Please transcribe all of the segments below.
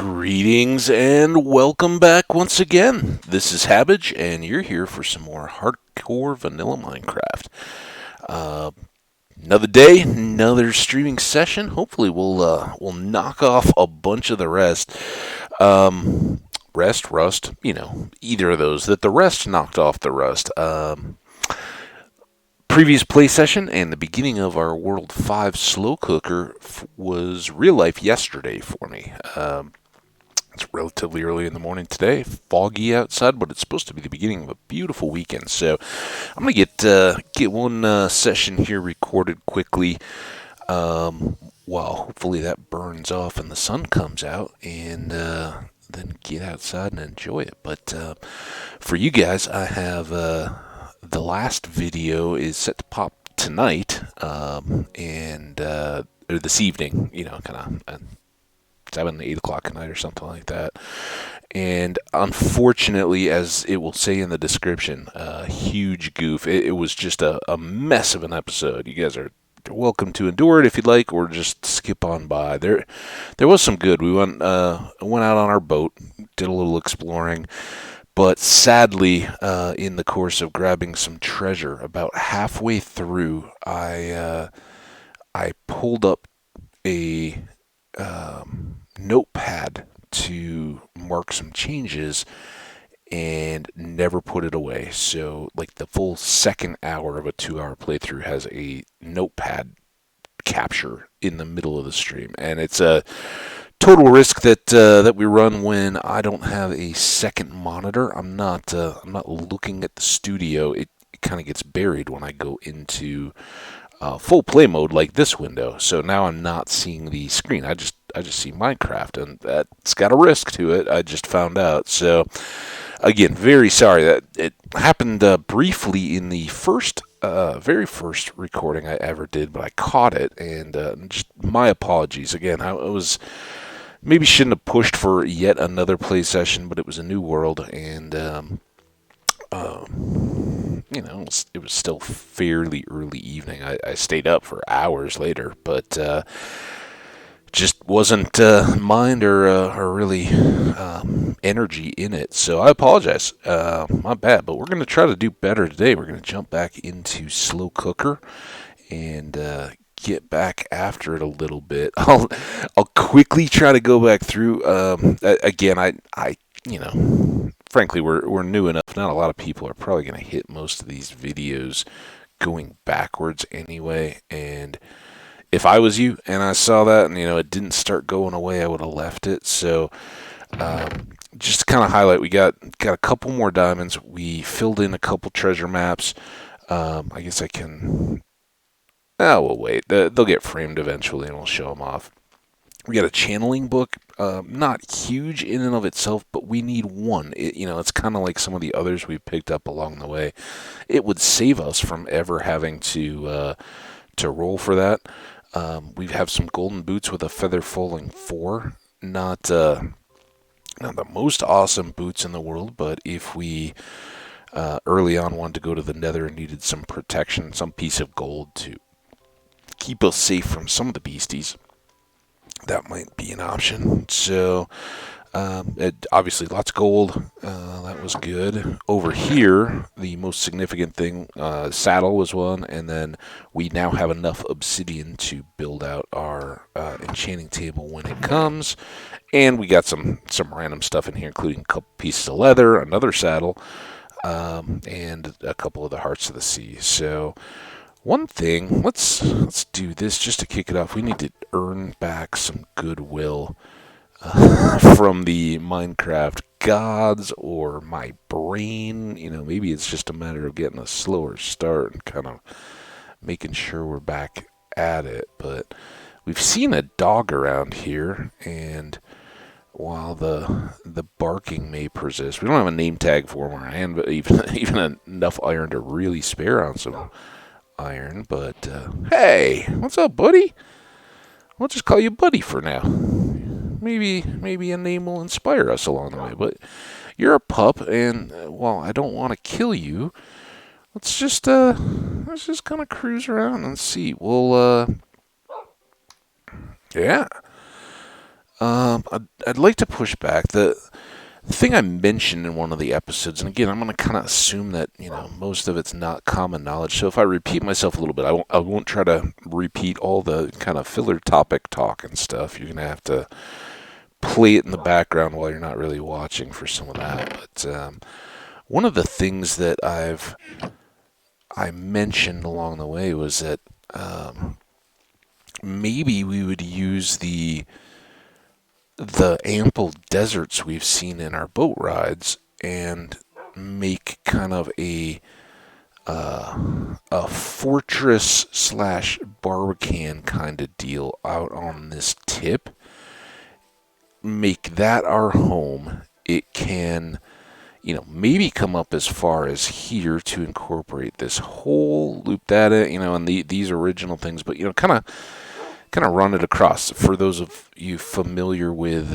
Greetings and welcome back once again. This is Hambbage, and you're here for some more hardcore vanilla Minecraft. Uh, Another day, another streaming session. Hopefully, we'll knock off a bunch of the rest. Rust, either of those. That the rest knocked off the rust. Previous play session and the beginning of our World 5 slow cooker was real life yesterday for me. It's relatively early in the morning today, foggy outside, but it's supposed to be the beginning of a beautiful weekend. So I'm gonna get one session here recorded quickly, while hopefully that burns off and the sun comes out, and then get outside and enjoy it. But for you guys, I have the last video is set to pop tonight, or this evening. Kind of. 7, 8 o'clock at night or something like that. And unfortunately, as it will say in the description, a huge goof. It was just a mess of an episode. You guys are welcome to endure it if you'd like, or just skip on by. There was some good. We went out on our boat, did a little exploring, but sadly, in the course of grabbing some treasure, about halfway through, I pulled up a notepad to mark some changes and never put it away. So, like, the full second hour of a 2-hour playthrough has a notepad capture in the middle of the stream, and it's a total risk that we run when I don't have a second monitor. I'm not looking at the studio. It kind of gets buried when I go into full play mode like this window. So now I'm not seeing the screen. I just see Minecraft, and that's got a risk to it. I just found out. So again, very sorry that it happened briefly in the very first recording I ever did, but I caught it, and just my apologies again. I was maybe shouldn't have pushed for yet another play session, but it was a new world, and it was still fairly early evening. I stayed up for hours later, but just wasn't mind or really energy in it. So I apologize. My bad, but we're going to try to do better today. We're going to jump back into slow cooker and get back after it a little bit. I'll quickly try to go back through. Again, I frankly, we're new enough. Not a lot of people are probably going to hit most of these videos going backwards anyway. And if I was you and I saw that and it didn't start going away, I would have left it. So just to kind of highlight, we got a couple more diamonds. We filled in a couple treasure maps. I guess I can. We'll wait. They'll get framed eventually, and we'll show them off. We got a channeling book, not huge in and of itself, but we need one. It's kind of like some of the others we've picked up along the way. It would save us from ever having to roll for that. We have some golden boots with a feather falling 4. Not the most awesome boots in the world, but if we early on wanted to go to the nether and needed some protection, some piece of gold to keep us safe from some of the beasties, that might be an option. So obviously lots of gold. That was good. Over here, the most significant thing, saddle was one, and then we now have enough obsidian to build out our enchanting table when it comes. And we got some random stuff in here, including a couple pieces of leather, another saddle, and a couple of the hearts of the sea. So one thing, let's do this just to kick it off. We need to earn back some goodwill from the Minecraft gods or my brain. Maybe it's just a matter of getting a slower start and kind of making sure we're back at it. But we've seen a dog around here, and while the barking may persist, we don't have a name tag for him or a hand, but even enough iron to really spare on some iron. But hey, what's up, buddy? I'll just call you Buddy for now. Maybe a name will inspire us along the way. But you're a pup, and while I don't want to kill you, let's just kind of cruise around and see. Yeah. I'd like to push back. The thing I mentioned in one of the episodes, and again, I'm going to kind of assume that most of it's not common knowledge. So if I repeat myself a little bit, I won't try to repeat all the kind of filler topic talk and stuff. You're going to have to play it in the background while you're not really watching for some of that. But one of the things that I mentioned along the way was that maybe we would use the ample deserts we've seen in our boat rides and make kind of a fortress slash Barbican kind of deal out on this tip. Make that our home. It can, maybe come up as far as here to incorporate this whole loop that and these original things, but kind of run it across. For those of you familiar with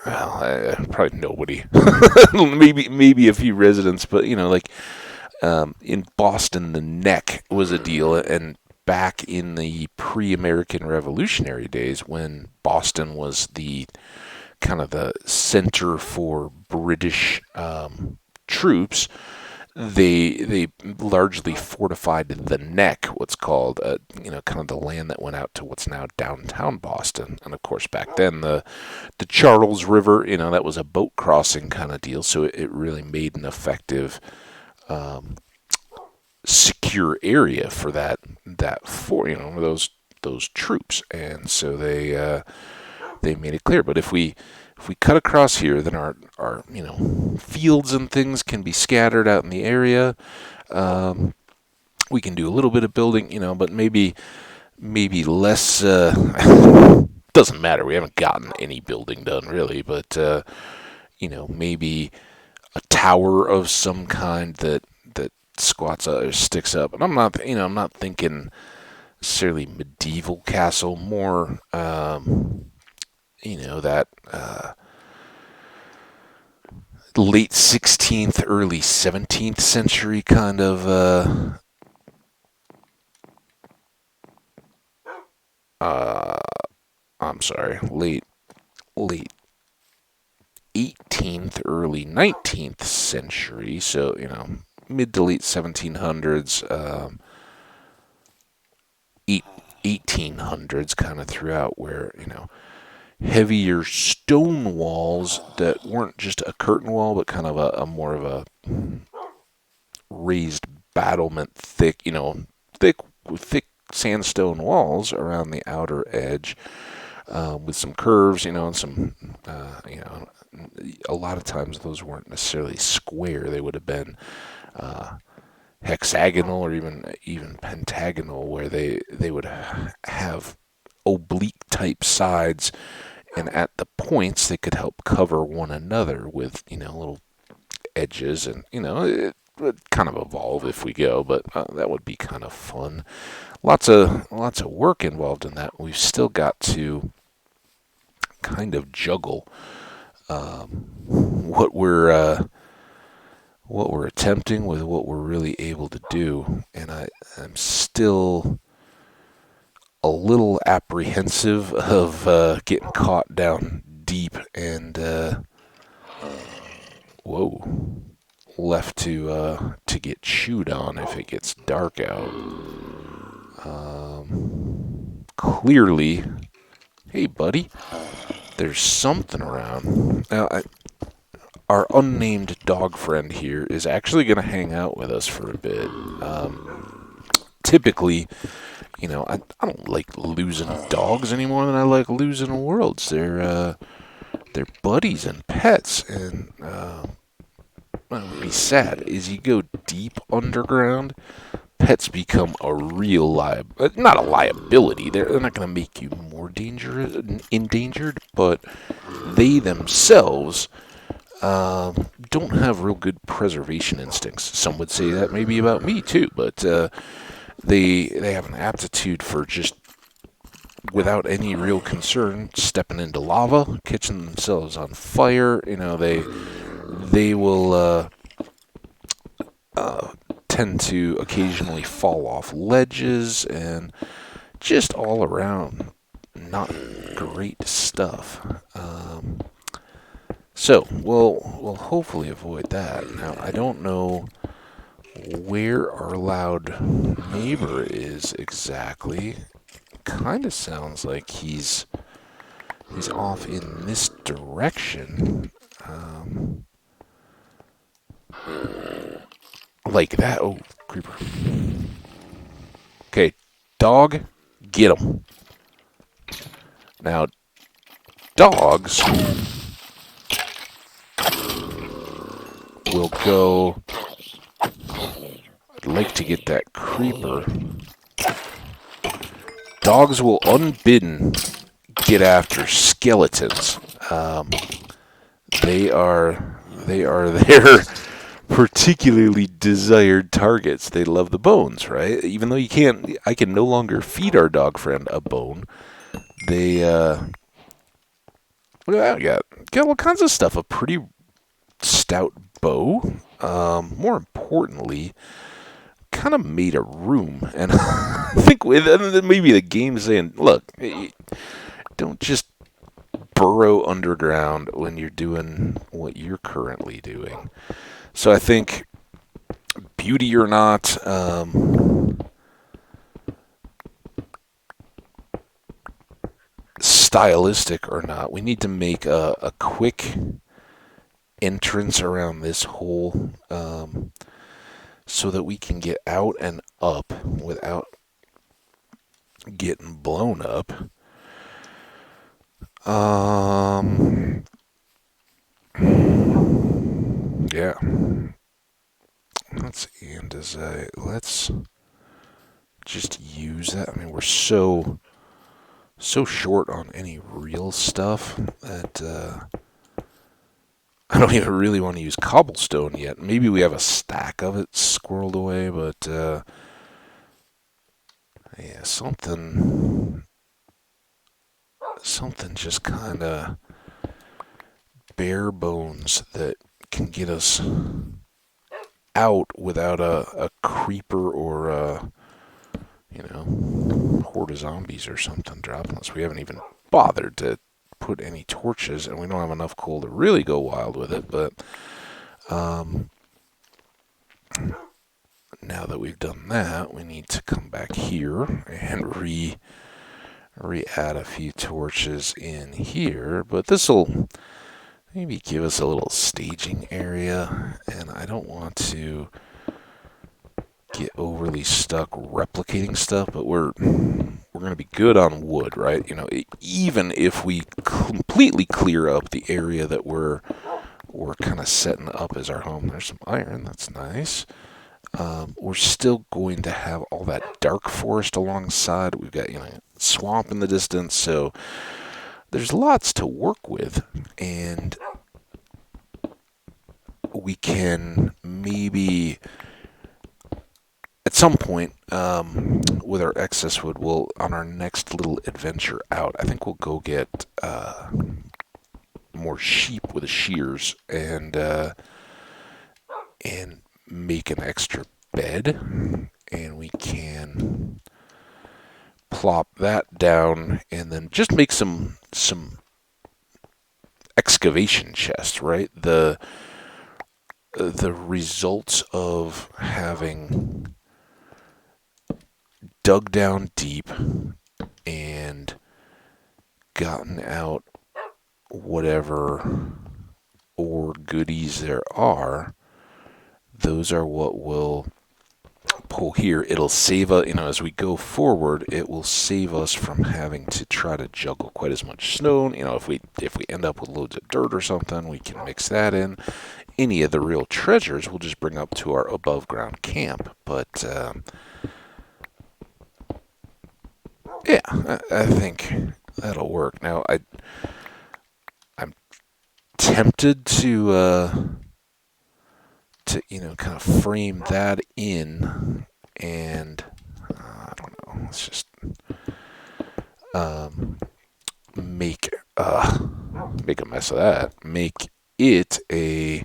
probably nobody, maybe a few residents, but in Boston, the neck was a deal, and back in the pre-American Revolutionary days, when Boston was the kind of the center for British troops, they largely fortified the neck, what's called, kind of the land that went out to what's now downtown Boston. And of course, back then the Charles River, that was a boat crossing kind of deal, so it really made an effective, secure area for that for those troops. And so they made it clear. But if we cut across here, then our fields and things can be scattered out in the area. We can do a little bit of building, but maybe less. Doesn't matter. We haven't gotten any building done really, but maybe a tower of some kind that squats or sticks up. And I'm not thinking necessarily medieval castle, more that late 16th, early 17th century kind of I'm sorry, late 18th, early 19th century, so mid to late 1700s, 1800s kind of throughout, where heavier stone walls that weren't just a curtain wall, but kind of a more of a raised battlement, thick sandstone walls around the outer edge, with some curves, and some, a lot of times those weren't necessarily square. They would have been hexagonal or even pentagonal, where they would have oblique type sides, and at the points they could help cover one another with little edges, and it would kind of evolve if we go, but that would be kind of fun. Lots of work involved in that. We've still got to kind of juggle what we're attempting with what we're really able to do, and I'm still a little apprehensive of getting caught down deep and left to get chewed on if it gets dark out. Clearly, hey buddy, there's something around. Now, our unnamed dog friend here is actually going to hang out with us for a bit. Typically, I don't like losing dogs any more than I like losing worlds. They're buddies and pets, and what would be sad is you go deep underground, pets become a real not a liability. They're not going to make you more endangered, but they themselves don't have real good preservation instincts. Some would say that maybe about me too, but they have an aptitude for just, without any real concern, stepping into lava, catching themselves on fire. They will tend to occasionally fall off ledges, and just all around not great stuff. So we'll hopefully avoid that. Now, I don't know where our loud neighbor is exactly. Kind of sounds like he's off in this direction. Like that. Oh, creeper. Okay, dog, get him. Now, dogs will go. I'd like to get that creeper. Dogs will unbidden get after skeletons. They are their particularly desired targets. They love the bones, right? Even though I can no longer feed our dog friend a bone. They look at that. Got all kinds of stuff. A pretty stout bow. More importantly, kind of made a room, and I think maybe the game's saying, look, don't just burrow underground when you're doing what you're currently doing. So I think, beauty or not, stylistic or not, we need to make a quick entrance around this hole, so that we can get out and up without getting blown up. Yeah. Let's just use that. I mean, we're so short on any real stuff that I don't even really want to use cobblestone yet. Maybe we have a stack of it squirreled away, but yeah, something just kind of bare bones that can get us out without a creeper or a horde of zombies or something dropping us. We haven't even bothered to put any torches, and we don't have enough coal to really go wild with it, but now that we've done that, we need to come back here and re-add a few torches in here, but this'll maybe give us a little staging area, and I don't want to get overly stuck replicating stuff, but we're going to be good on wood, right? Even if we completely clear up the area that we're kind of setting up as our home. There's some iron, that's nice. We're still going to have all that dark forest alongside. We've got swamp in the distance, so there's lots to work with, and we can maybe at some point, with our excess wood, on our next little adventure out, I think we'll go get more sheep with the shears and make an extra bed, and we can plop that down and then just make some excavation chests, right? The results of having dug down deep and gotten out whatever ore goodies there are, those are what will pull here. It'll save us, as we go forward, it will save us from having to try to juggle quite as much stone. If we end up with loads of dirt or something, we can mix that in. Any of the real treasures we'll just bring up to our above ground camp. But yeah, I think that'll work. Now I'm tempted to kind of frame that in, and I don't know. Let's just make a mess of that. Make it a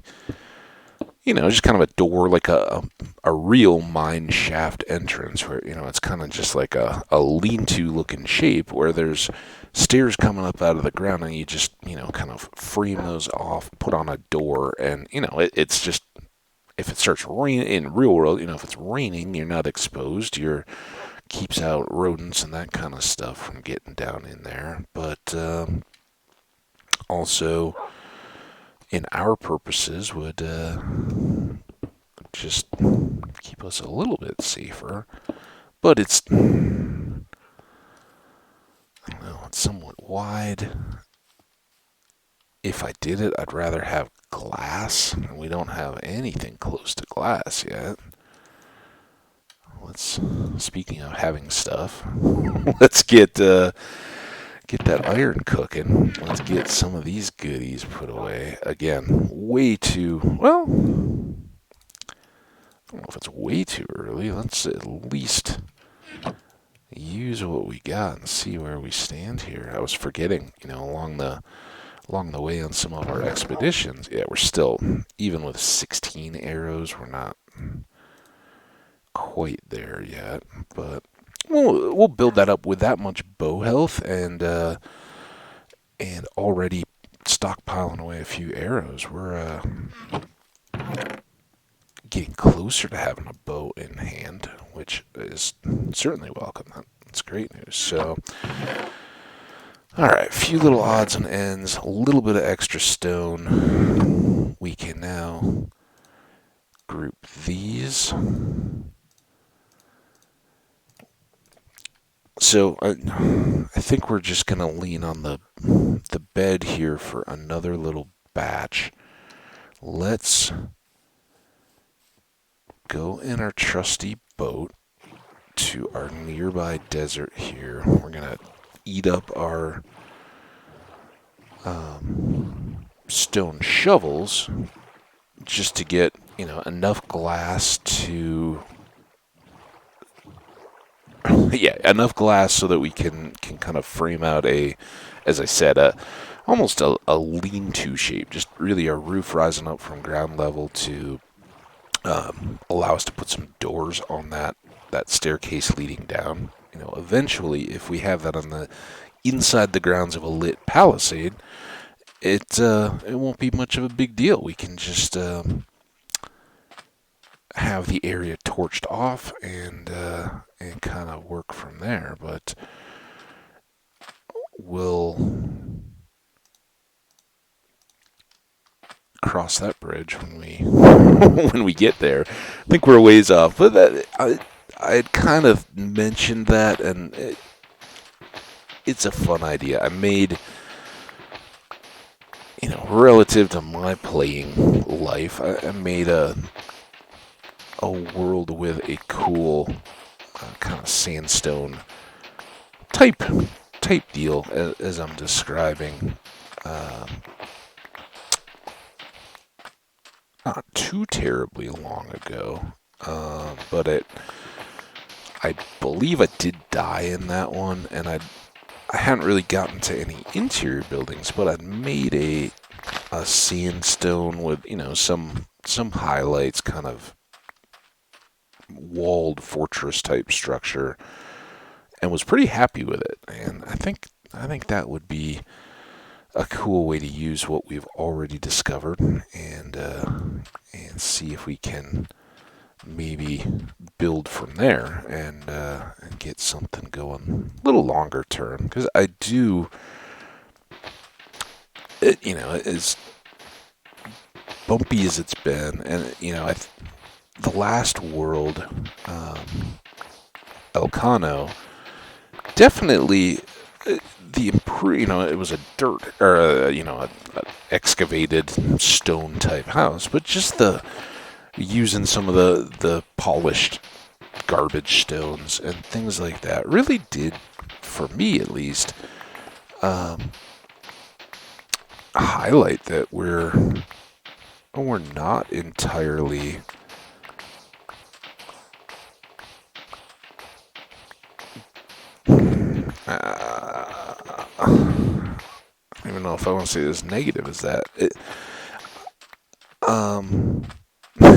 just kind of a door, like a a real mine shaft entrance where, it's kind of just like a lean-to looking shape where there's stairs coming up out of the ground, and you just, kind of frame those off, put on a door, and, it's just, if it starts raining in real world, if it's raining, you're not exposed. Keeps out rodents and that kind of stuff from getting down in there. But also, in our purposes, would just keep us a little bit safer. But it's, I don't know, it's somewhat wide. If I did it, I'd rather have glass, and we don't have anything close to glass yet. Speaking of having stuff, let's get that iron cooking. Let's get some of these goodies put away. Again, way too, well, I don't know if it's way too early. Let's at least use what we got and see where we stand here. I was forgetting, along the way on some of our expeditions. Yeah, we're still, even with 16 arrows, we're not quite there yet, but we'll build that up with that much bow health and already stockpiling away a few arrows. We're getting closer to having a bow in hand, which is certainly welcome. That's great news. So, all right, a few little odds and ends, a little bit of extra stone. We can now group these. So I think we're just going to lean on the bed here for another little batch. Let's go in our trusty boat to our nearby desert here. We're going to eat up our stone shovels just to get, enough glass to... yeah, enough glass so that we can kind of frame out as I said, almost a lean-to shape. Just really a roof rising up from ground level to allow us to put some doors on that staircase leading down. Eventually, if we have that on the inside the grounds of a lit palisade, it won't be much of a big deal. We can just have the area torched off and kind of work from there. But we'll cross that bridge when we when we get there. I think we're a ways off, but I had kind of mentioned that, and it's a fun idea. I made, relative to my playing life, I made a world with a cool kind of sandstone type deal as I'm describing. Not too terribly long ago, but I believe I did die in that one, and I hadn't really gotten to any interior buildings, but I'd made a sandstone with some highlights, kind of walled fortress type structure, and was pretty happy with it. And I think that would be a cool way to use what we've already discovered and see if we can maybe build from there and get something going a little longer term. Because I do, as bumpy as it's been, and the last world, Elcano, definitely the it was a dirt or a excavated stone type house, but just using some of the polished garbage stones and things like that really did, for me at least, highlight that we're not entirely I don't even know if I want to say this negative as that.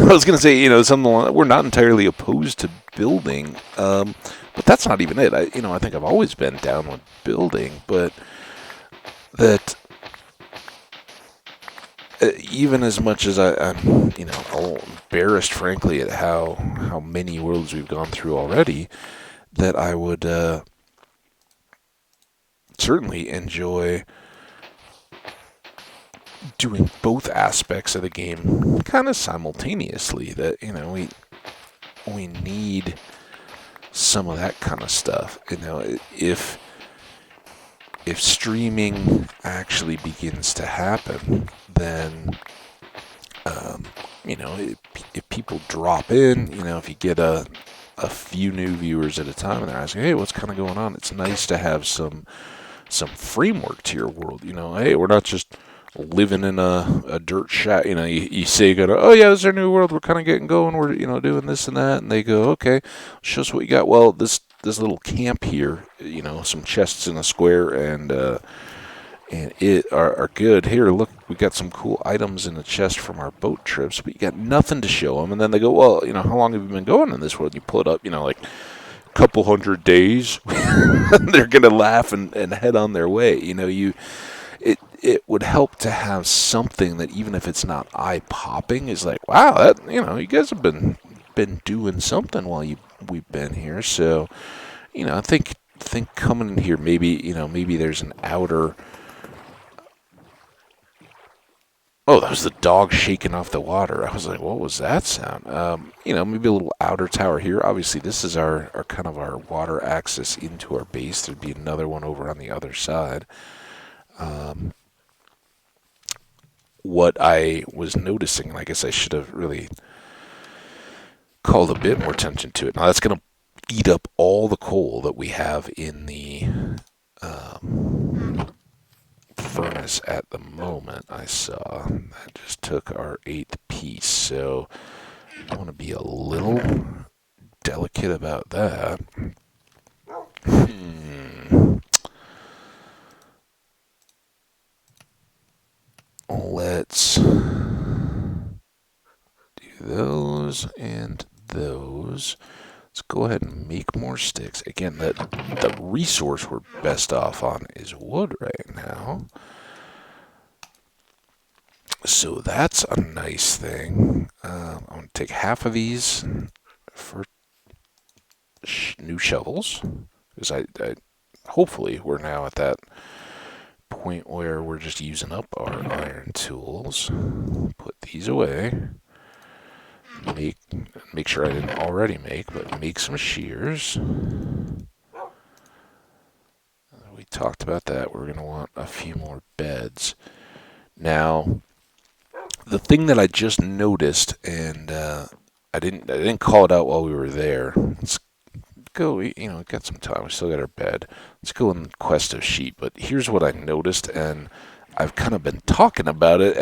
I was going to say, something like, we're not entirely opposed to building, but that's not even it. I think I've always been down with building, but that even as much as I'm, embarrassed, frankly, at how many worlds we've gone through already, that I would certainly enjoy doing both aspects of the game kind of simultaneously. That we need some of that kind of stuff. If streaming actually begins to happen, then if people drop in, if you get a few new viewers at a time and they're asking, hey, what's kind of going on? It's nice to have some framework to your world. Hey, we're not just living in a dirt shack. You say, oh yeah, this is our new world. We're kind of getting going. We're doing this and that, and they go, okay, show us what you got. Well, this little camp here, some chests in a square, and it are good. Here, look, we got some cool items in the chest from our boat trips, but you got nothing to show them. And then they go, well, how long have you been going in this world? You pull it up, like a couple 100 days. They're gonna laugh and head on their way. It would help to have something that, even if it's not eye popping, is like, wow, that you guys have been doing something while we've been here. So, I think coming in here, maybe there's an outer. Oh, that was the dog shaking off the water. I was like, what was that sound? Maybe a little outer tower here. Obviously, this is our kind of our water access into our base. There'd be another one over on the other side. What I was noticing, and I guess I should have really called a bit more attention to it. Now, that's going to eat up all the coal that we have in the furnace at the moment. I saw that just took our 8th piece, so I want to be a little delicate about that. Let's do those and those. Let's go ahead and make more sticks. Again, the resource we're best off on is wood right now. So that's a nice thing. I'm going to take half of these for new shovels, because I hopefully we're now at that point where we're just using up our iron tools. Put these away. Make sure I didn't already make some shears. We talked about that. We're going to want a few more beds. Now, the thing that I just noticed, and I didn't call it out while we were there. Let's go. We got some time. We still got our bed. Let's go in quest of sheep. But here's what I noticed, and I've kind of been talking about it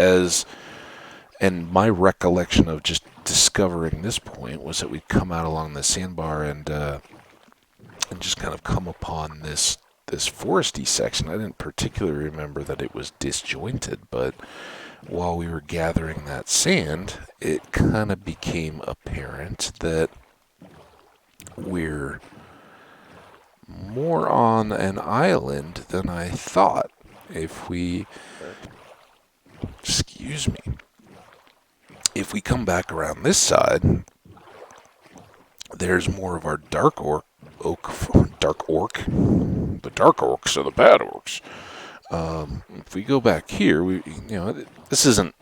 and my recollection of just discovering this point was that we'd come out along the sandbar and just kind of come upon this foresty section. I didn't particularly remember that it was disjointed, but while we were gathering that sand, it kind of became apparent that we're more on an island than I thought. If we come back around this side, there's more of our the dark orcs are the bad orcs. If we go back here, this isn't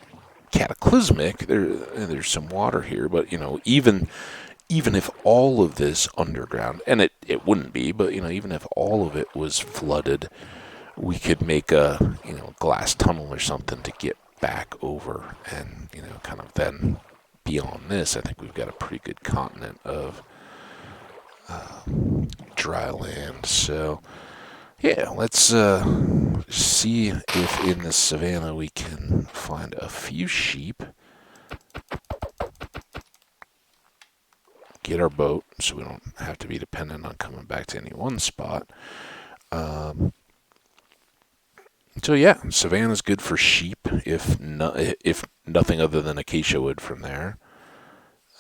cataclysmic. There's some water here, but even if all of this underground, and it wouldn't be, but even if all of it was flooded, we could make a glass tunnel or something to get back over, and kind of then beyond this, I think we've got a pretty good continent of dry land. So yeah, let's see if in the savannah we can find a few sheep. Get our boat so we don't have to be dependent on coming back to any one spot. So yeah, savannah's good for sheep, if nothing other than acacia wood from there.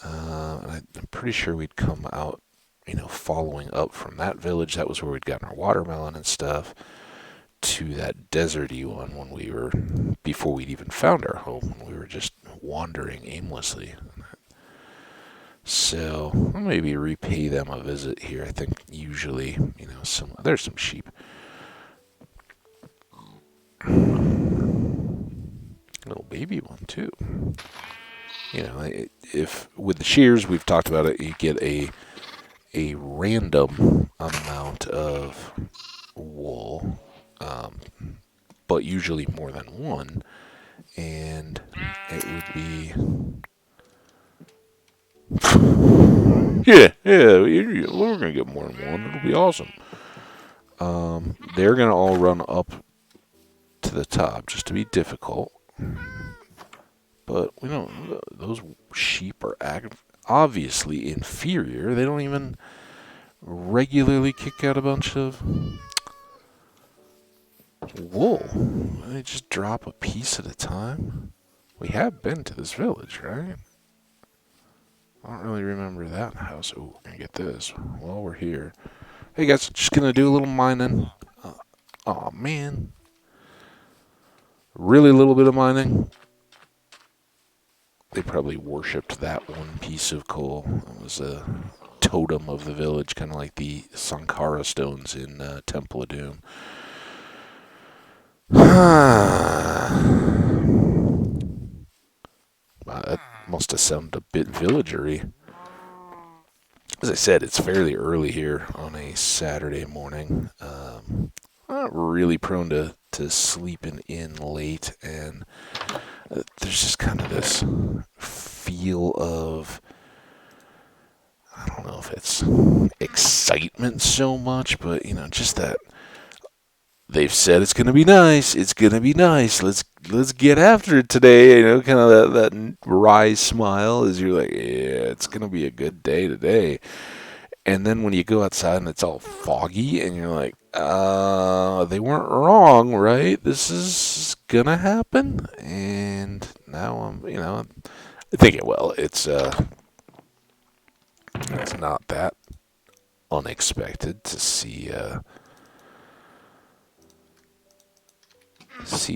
I'm pretty sure we'd come out, following up from that village. That was where we'd gotten our watermelon and stuff, to that deserty one before we'd even found our home. We were just wandering aimlessly. So I'll maybe repay them a visit here. I think usually, there's some sheep. Little baby one too. If with the shears, we've talked about it, you get a random amount of wool, but usually more than one, and it would be yeah, we're gonna get more than one. It'll be awesome. They're gonna all run up to the top just to be difficult. But we don't. Those sheep are obviously inferior. They don't even regularly kick out a bunch of wool. They just drop a piece at a time. We have been to this village, right? I don't really remember that house. Oh, we're gonna get this while we're here. Hey guys, just gonna do a little mining. Oh man, really little bit of mining. They probably worshipped that one piece of coal. It was a totem of the village, kind of like the Sankara stones in Temple of Doom. Wow, that must have sounded a bit villagery. As I said, it's fairly early here on a Saturday morning. Not really prone to sleeping in late, and there's just kind of this feel of, I don't know if it's excitement so much, but just that they've said it's gonna be nice. It's gonna be nice. Let's get after it today. Kind of that wry smile as you're like, yeah, it's gonna be a good day today. And then when you go outside and it's all foggy, and you're like, they weren't wrong, right? This is gonna happen. And now I'm thinking, well, it's not that unexpected to see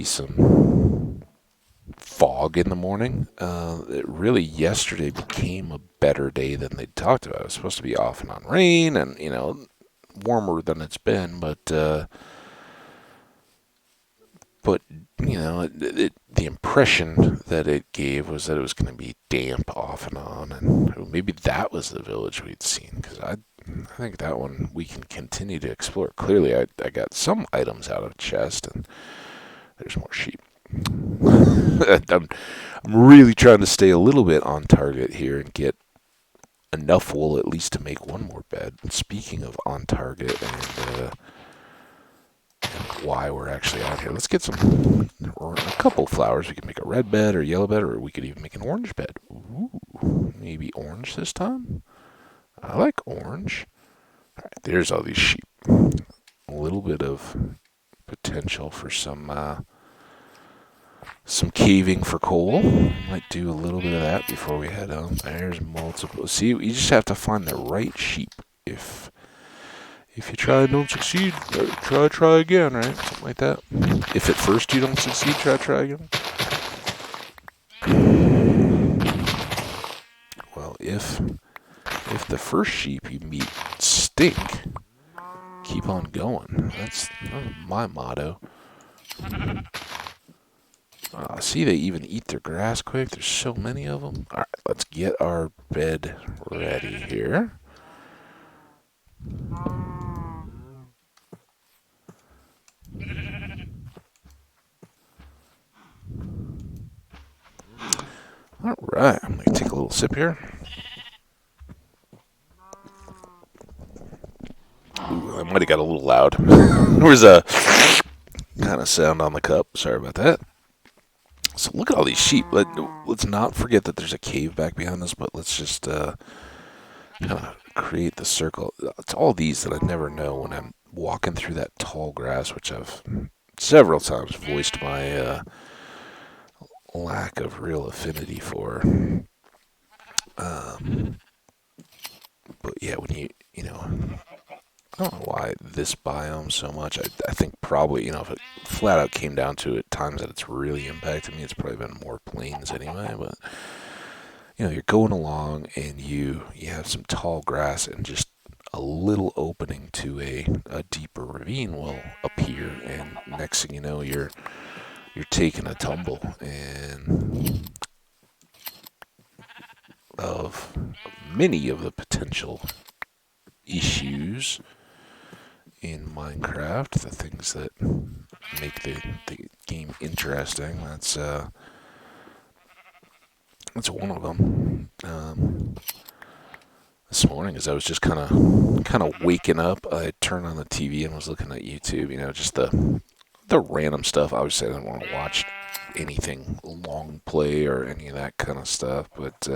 some fog in the morning. Yesterday became a better day than they talked about. It was supposed to be off and on rain, and warmer than it's been, but the impression that it gave was that it was going to be damp off and on, and maybe that was the village we'd seen, because I think that one we can continue to explore. Clearly, I got some items out of chest, and there's more sheep. I'm really trying to stay a little bit on target here and get enough wool at least to make one more bed. Speaking of on target and why we're actually out here, let's get a couple flowers. We can make a red bed or yellow bed, or we could even make an orange bed. Ooh, maybe orange this time? I like orange. All right, there's all these sheep. A little bit of potential for some caving for coal. Might do a little bit of that before we head home. There's multiple. See, you just have to find the right sheep. If you try and don't succeed, try again, right? Something like that. If at first you don't succeed, try again. Well, if the first sheep you meet stink, keep on going. That's my motto. See, they even eat their grass quick. There's so many of them. All right, let's get our bed ready here. All right, I'm going to take a little sip here. Ooh, I might have got a little loud. There was a kind of sound on the cup. Sorry about that. So look at all these sheep. Let's not forget that there's a cave back behind us, but let's just kind of create the circle. It's all these that I never know when I'm walking through that tall grass, which I've several times voiced my lack of real affinity for. Um, but yeah, when I don't know why this biome so much. I think probably, if it flat out came down to it, times that it's really impacted me, it's probably been more plains anyway. But you're going along and you have some tall grass and just a little opening to a deeper ravine will appear, and next thing you know, you're taking a tumble and of many of the potential issues in Minecraft, the things that make the game interesting. That's one of them. This morning, as I was just kind of waking up, I turned on the TV and was looking at YouTube. Just the random stuff. Obviously, I didn't want to watch anything long play or any of that kind of stuff. But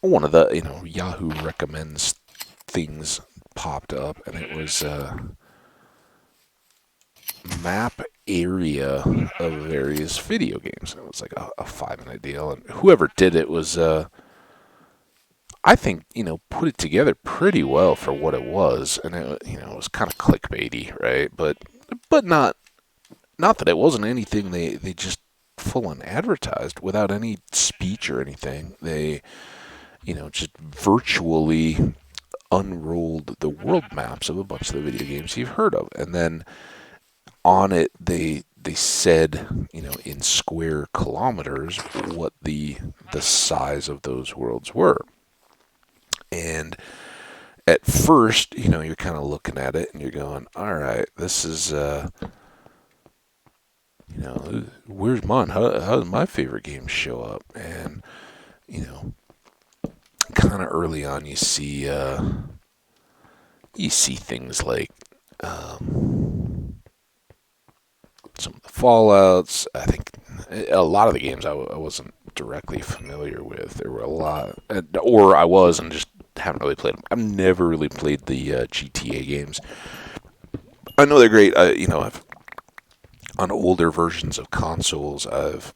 one of the Yahoo recommends things popped up, and it was map area of various video games. It was like a 5-minute deal, and whoever did it was, I think, put it together pretty well for what it was, and it was kind of clickbaity, right? But not that it wasn't anything they just full on advertised without any speech or anything. They, just virtually unrolled the world maps of a bunch of the video games you've heard of, and then on it they said, in square kilometers what the size of those worlds were. And at first, you're kind of looking at it and you're going, all right, this is where's mine? How does my favorite game show up? And kind of early on you see things like some of the Fallouts. I think a lot of the games I wasn't directly familiar with. There were a lot, or I was and just haven't really played them. I've never really played the GTA games. I know they're great. I've on older versions of consoles, I've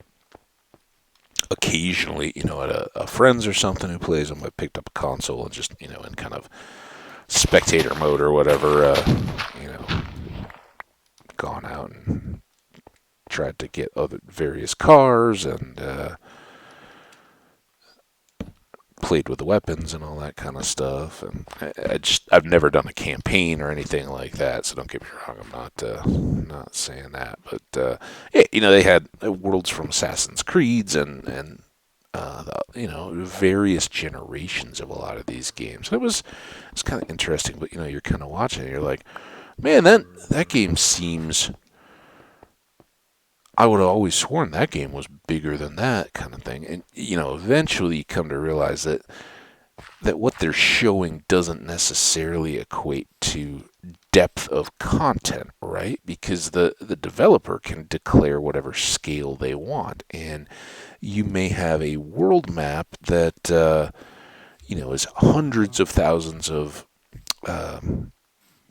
occasionally, at a friend's or something who plays them, I picked up a console and just, in kind of spectator mode or whatever, gone out and tried to get other various cars and played with the weapons and all that kind of stuff. And I've never done a campaign or anything like that, so don't get me wrong, I'm not saying that. But yeah, they had worlds from Assassin's Creeds and various generations of a lot of these games. And it's kind of interesting, but you're kind of watching and you're like, man, that game seems. I would have always sworn that game was bigger than that kind of thing. And, eventually you come to realize that what they're showing doesn't necessarily equate to depth of content, right? Because the developer can declare whatever scale they want. And you may have a world map that, is hundreds of thousands of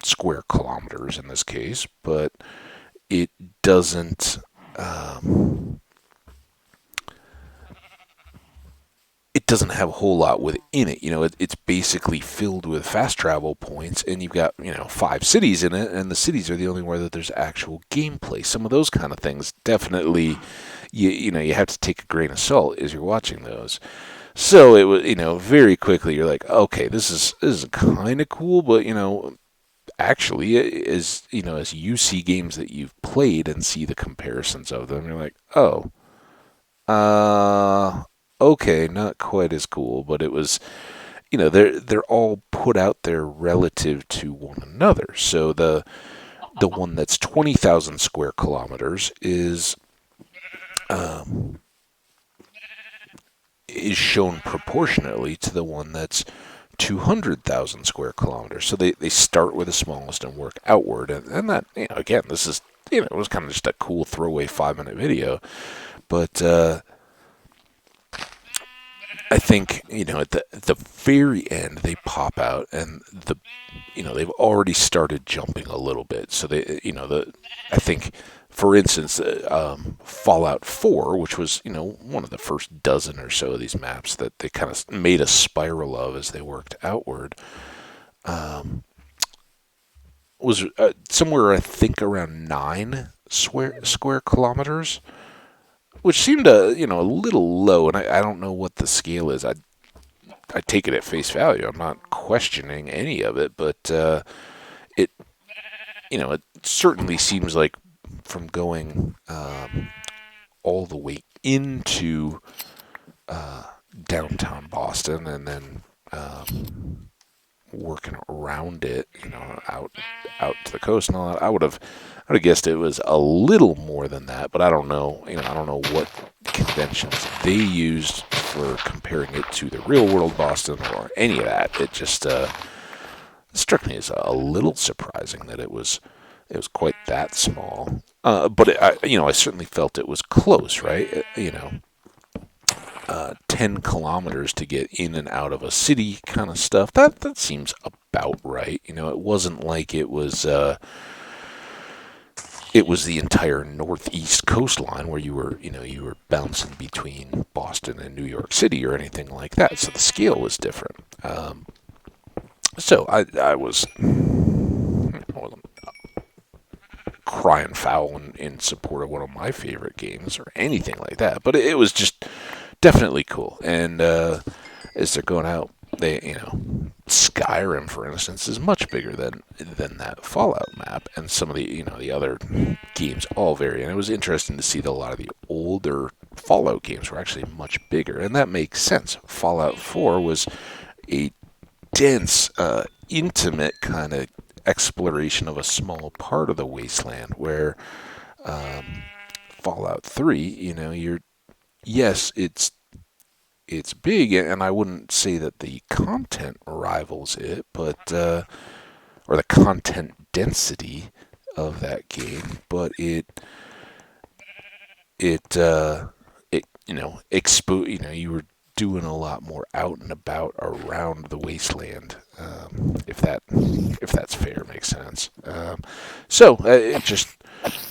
square kilometers in this case, but it doesn't. It doesn't have a whole lot within it. It's basically filled with fast travel points, and you've got 5 cities in it, and the cities are the only where that there's actual gameplay. Some of those kind of things definitely, you have to take a grain of salt as you're watching those. So it was, very quickly you're like, okay, this is kind of cool, but actually, as you see games that you've played and see the comparisons of them, you're like, oh, okay, not quite as cool, but it was, they're all put out there relative to one another. So the one that's 20,000 square kilometers is shown proportionately to the one that's 200,000 square kilometers. So they start with the smallest and work outward. And that, again, this is, it was kind of just a cool throwaway 5-minute video. But I think, at the very end, they pop out and they've already started jumping a little bit. So they, I think for instance, Fallout 4, which was, one of the first dozen or so of these maps that they kind of made a spiral of as they worked outward, was somewhere, I think, around 9 square kilometers, which seemed a little low, and I don't know what the scale is. I take it at face value. I'm not questioning any of it, but it it certainly seems like from going all the way into downtown Boston and then working around it, out to the coast and all that. I would have guessed it was a little more than that, but I don't know. I don't know what conventions they used for comparing it to the real world Boston or any of that. It just struck me as a little surprising that it was quite that small. But I certainly felt it was close, right? 10 kilometers to get in and out of a city kind of stuff. That seems about right. It wasn't like it was the entire northeast coastline where you were bouncing between Boston and New York City or anything like that. So the scale was different. So I wasn't crying foul in support of one of my favorite games or anything like that, but it was just definitely cool. And as they're going out, Skyrim, for instance, is much bigger than that Fallout map, and some of the other games all vary. And it was interesting to see that a lot of the older Fallout games were actually much bigger, and that makes sense. Fallout 4 was a dense, intimate kind of exploration of a small part of the wasteland, where Fallout 3, yes, it's big, and I wouldn't say that the content rivals it, but or the content density of that game, but it you were doing a lot more out and about around the wasteland, if that's fair, makes sense. So it just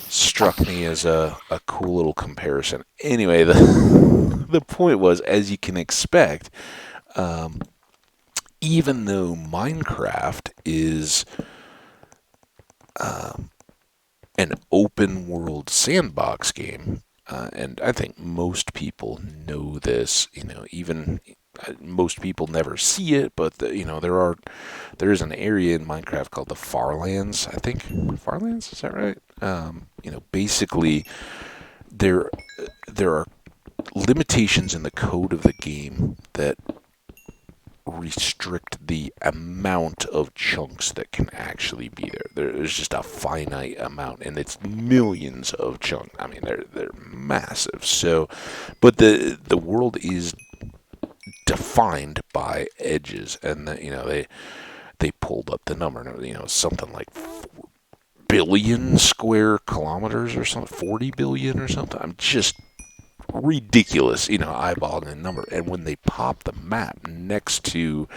struck me as a cool little comparison. Anyway, the point was, as you can expect, even though Minecraft is an open world sandbox game, and I think most people know this, even most people never see it, but there is an area in Minecraft called the Farlands. I think Farlands, is that right? Basically there are limitations in the code of the game that restrict the amount of chunks that can actually be there. There's just a finite amount, and it's millions of chunks. I mean, they're massive. So, but the world is defined by edges, and they pulled up the number. Something like 4 billion square kilometers or something, 40 billion or something. I'm just ridiculous, eyeballing the number. And when they pop the map next to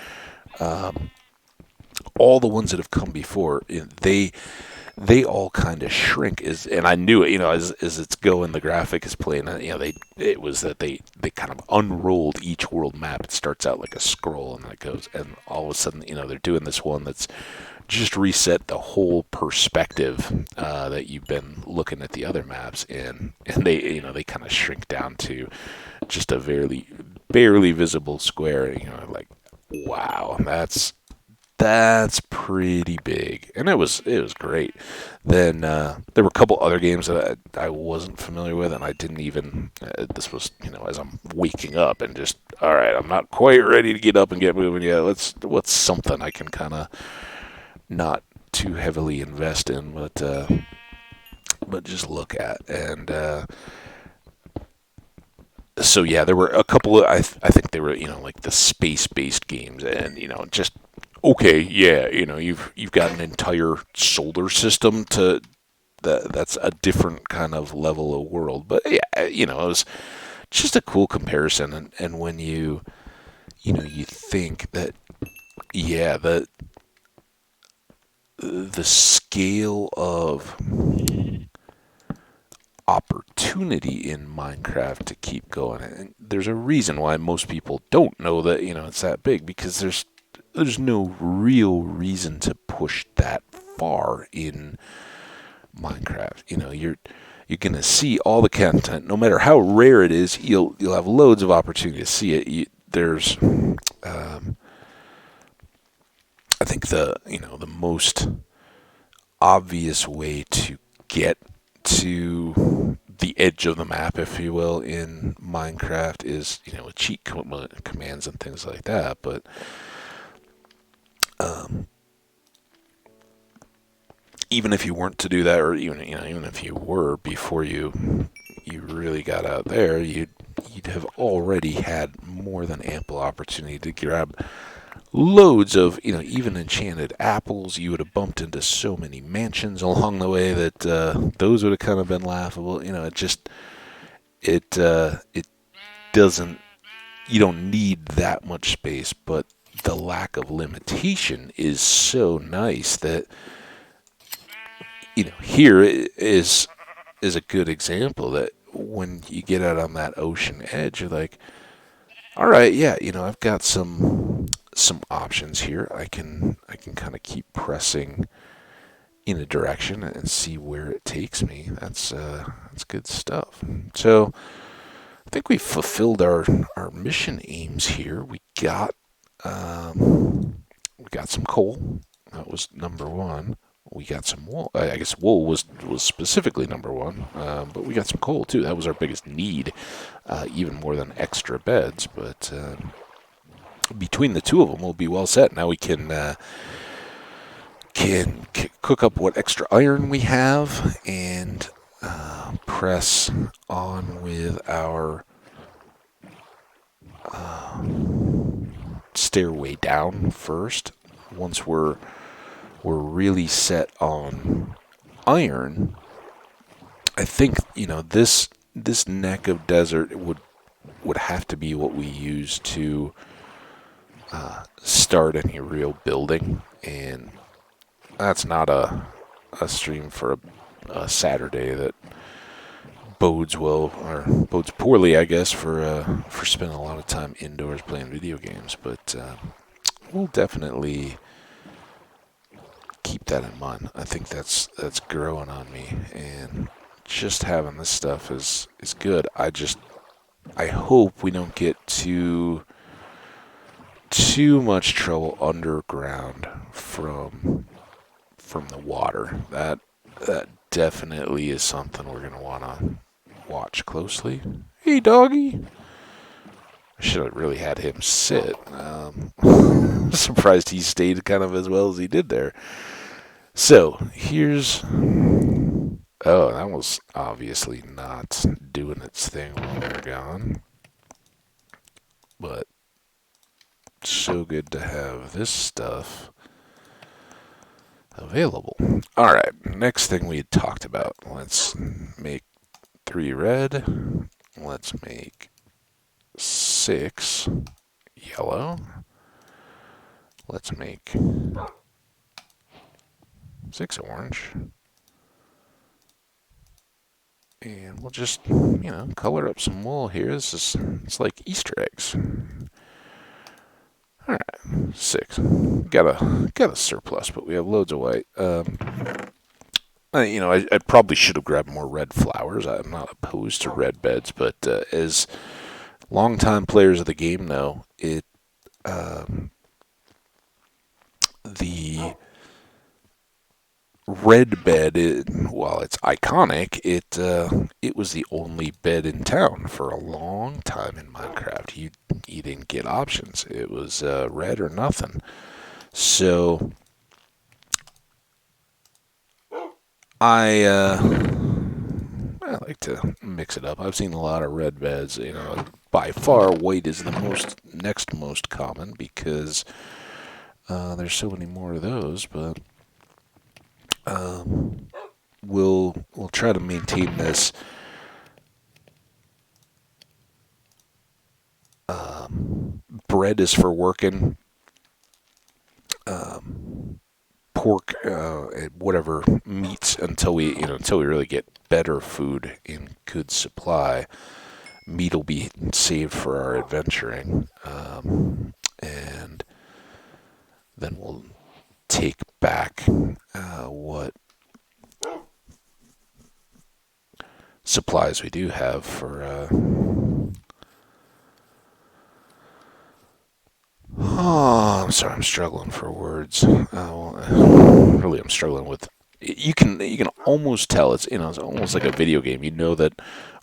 all the ones that have come before, they all kind of shrink. And I knew it, as it's going, the graphic is playing. It was that they kind of unrolled each world map. It starts out like a scroll, and then it goes, and all of a sudden, they're doing this one that's just reset the whole perspective that you've been looking at the other maps in, and they kind of shrink down to just a barely visible square. Like, wow, that's pretty big, and it was great. Then there were a couple other games that I wasn't familiar with, and I didn't even. This was as I'm waking up and just, all right, I'm not quite ready to get up and get moving yet. What's something I can kind of not too heavily invest in, but just look at. And so yeah, there were a couple of, I think they were, like the space-based games, and just okay, yeah, you've got an entire solar system that's a different kind of level of world. But yeah, it was just a cool comparison. And when you think that, yeah, the scale of opportunity in Minecraft to keep going. And there's a reason why most people don't know that, it's that big, because there's no real reason to push that far in Minecraft. You're gonna see all the content, no matter how rare it is. You'll have loads of opportunity to see it. There's, I think the most obvious way to get to the edge of the map, if you will, in Minecraft is with cheat commands and things like that. But even if you weren't to do that, or even if you were, before you really got out there, you'd have already had more than ample opportunity to grab loads of even enchanted apples. You would have bumped into so many mansions along the way that those would have kind of been laughable. It doesn't. You don't need that much space, but the lack of limitation is so nice that here is a good example that when you get out on that ocean edge, you're like, all right, yeah, I've got some options here. I can kind of keep pressing in a direction and see where it takes me. That's good stuff. So I think we fulfilled our mission aims here. We got some coal. That was number one. We got some wool. I guess wool was specifically number one, but we got some coal too. That was our biggest need, even more than extra beds. But between the two of them, we'll be well set. Now we can cook up what extra iron we have and press on with our stairway down first. Once we're really set on iron, I think this neck of desert would have to be what we use to start any real building, and that's not a stream for a Saturday that bodes poorly, I guess, for spending a lot of time indoors playing video games. But we'll definitely keep that in mind. I think that's growing on me, and just having this stuff is good. I hope we don't get too much trouble underground from the water. That definitely is something we're gonna want to watch closely. Hey, doggy. I should have really had him sit. Surprised he stayed kind of as well as he did there. So, here's... Oh, that was obviously not doing its thing while we were gone. But, so good to have this stuff available. Alright, next thing we had talked about. Let's make 3 red. Let's make 6 yellow. Let's make 6 orange. And we'll just, color up some wool here. It's like Easter eggs. Alright, 6. Got a surplus, but we have loads of white. I probably should have grabbed more red flowers. I'm not opposed to red beds, but as longtime players of the game know, the red bed, while it's iconic, it was the only bed in town for a long time in Minecraft. You didn't get options. It was red or nothing. So I like to mix it up. I've seen a lot of red beds. By far, white is the next most common, because there's so many more of those. But we'll try to maintain this bread is for working. pork, whatever meats until we really get better food in good supply. Meat will be saved for our adventuring, and then we'll take back what supplies we do have for. Oh, I'm sorry. I'm struggling for words. Really, I'm struggling with. You can almost tell it's almost like a video game. You know that,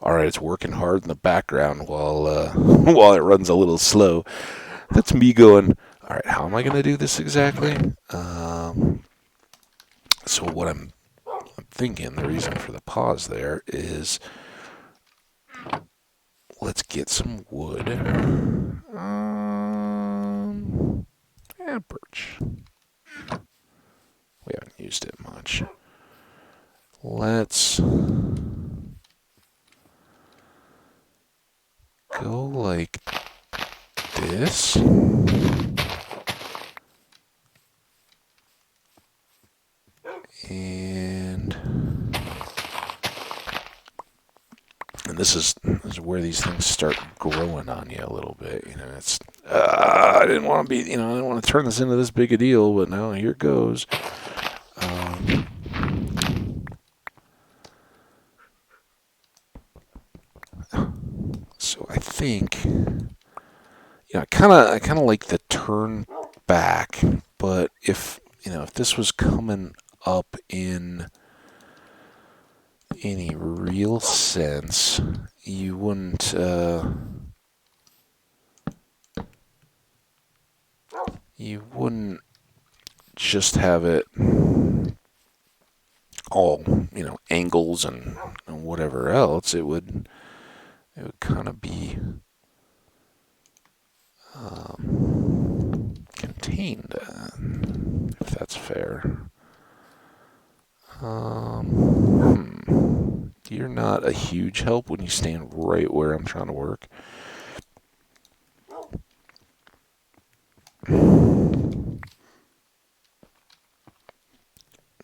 all right, it's working hard in the background while while it runs a little slow. That's me going, all right, how am I going to do this exactly? So what I'm thinking, the reason for the pause there is, let's get some wood. Birch. We haven't used it much. Let's go like this. And this is where these things start growing on you a little bit. It's I didn't want to be, I didn't want to turn this into this big a deal, but now here it goes. So I think, I kind of like the turn back, but if this was coming up in any real sense, you wouldn't just have it all angles and whatever else. It would kind of be contained, if that's fair. You're not a huge help when you stand right where I'm trying to work.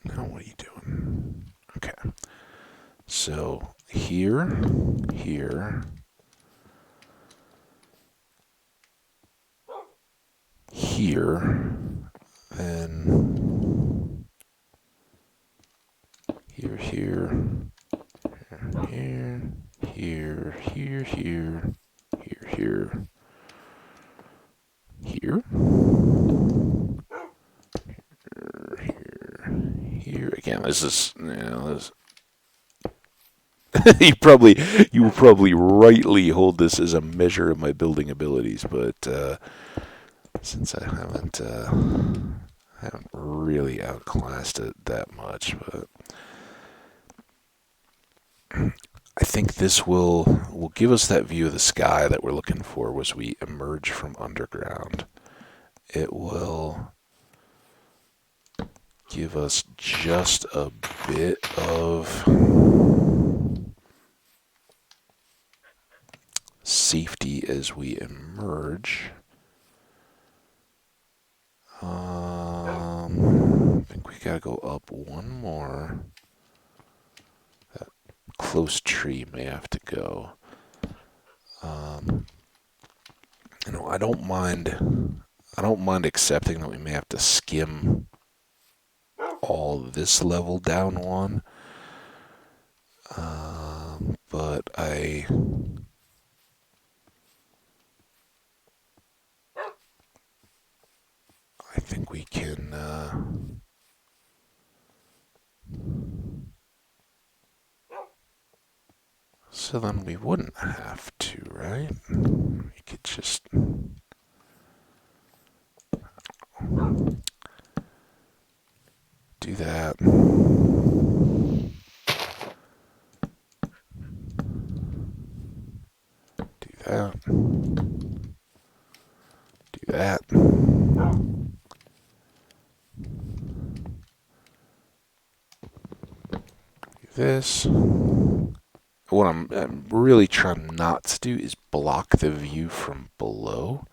Now what are you doing? Okay. So here, here, here, then here, here, here, here, here, here, here, here, here, here. Again, this is, this. you will probably rightly hold this as a measure of my building abilities, but since I haven't really outclassed it that much, but I think this will give us that view of the sky that we're looking for as we emerge from underground. It will give us just a bit of safety as we emerge. I think we gotta go up one more. That close tree may have to go. I don't mind accepting that we may have to skim all this level down one. But I think we can so then we wouldn't have to, right? We could just do that. Do that. Do that. Do this. What I'm really trying not to do is block the view from below.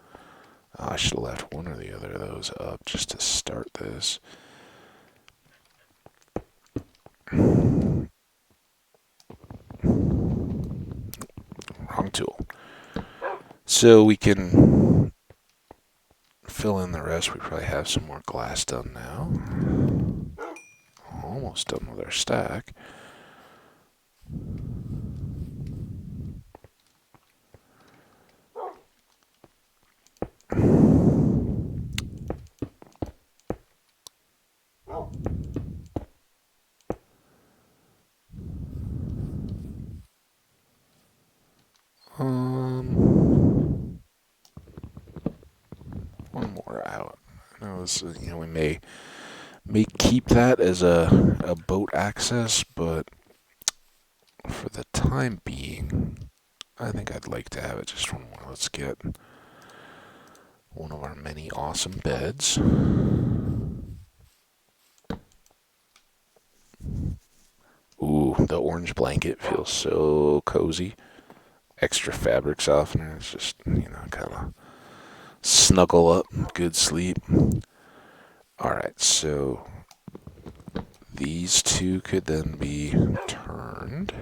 I should have left one or the other of those up just to start this. Wrong tool. So we can fill in the rest. We probably have some more glass done now. Almost done with our stack. One more out. I know this is, we may keep that as a boat access, but for the time being, I think I'd like to have it just one more. Let's get one of our many awesome beds. Ooh, the orange blanket feels so cozy. Extra fabric softener. It's just, kind of snuggle up, good sleep. Alright, so these two could then be turned.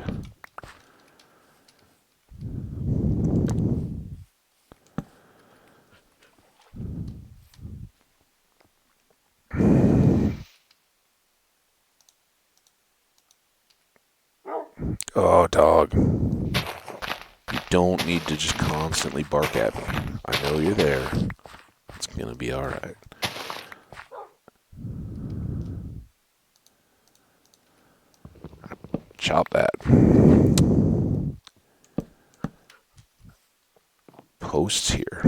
Oh, dog. You don't need to just constantly bark at me. I know you're there. It's gonna be alright. Chop that. Posts here.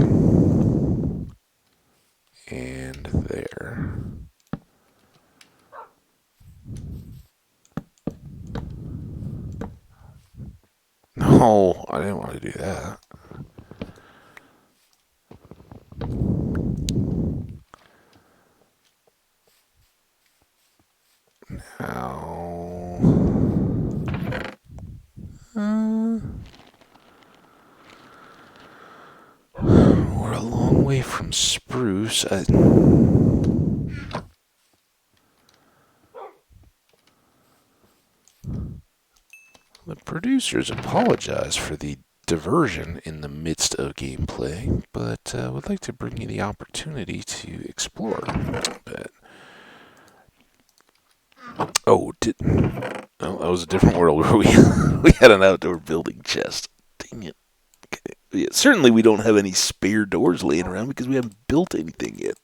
And there. No, I didn't want to do that. Now, we're a long way from spruce. The producers apologize for the diversion in the midst of gameplay, but would like to bring you the opportunity to explore a little bit. Oh, that was a different world where we had an outdoor building chest. Dang it. Okay. Yeah, certainly we don't have any spare doors laying around because we haven't built anything yet.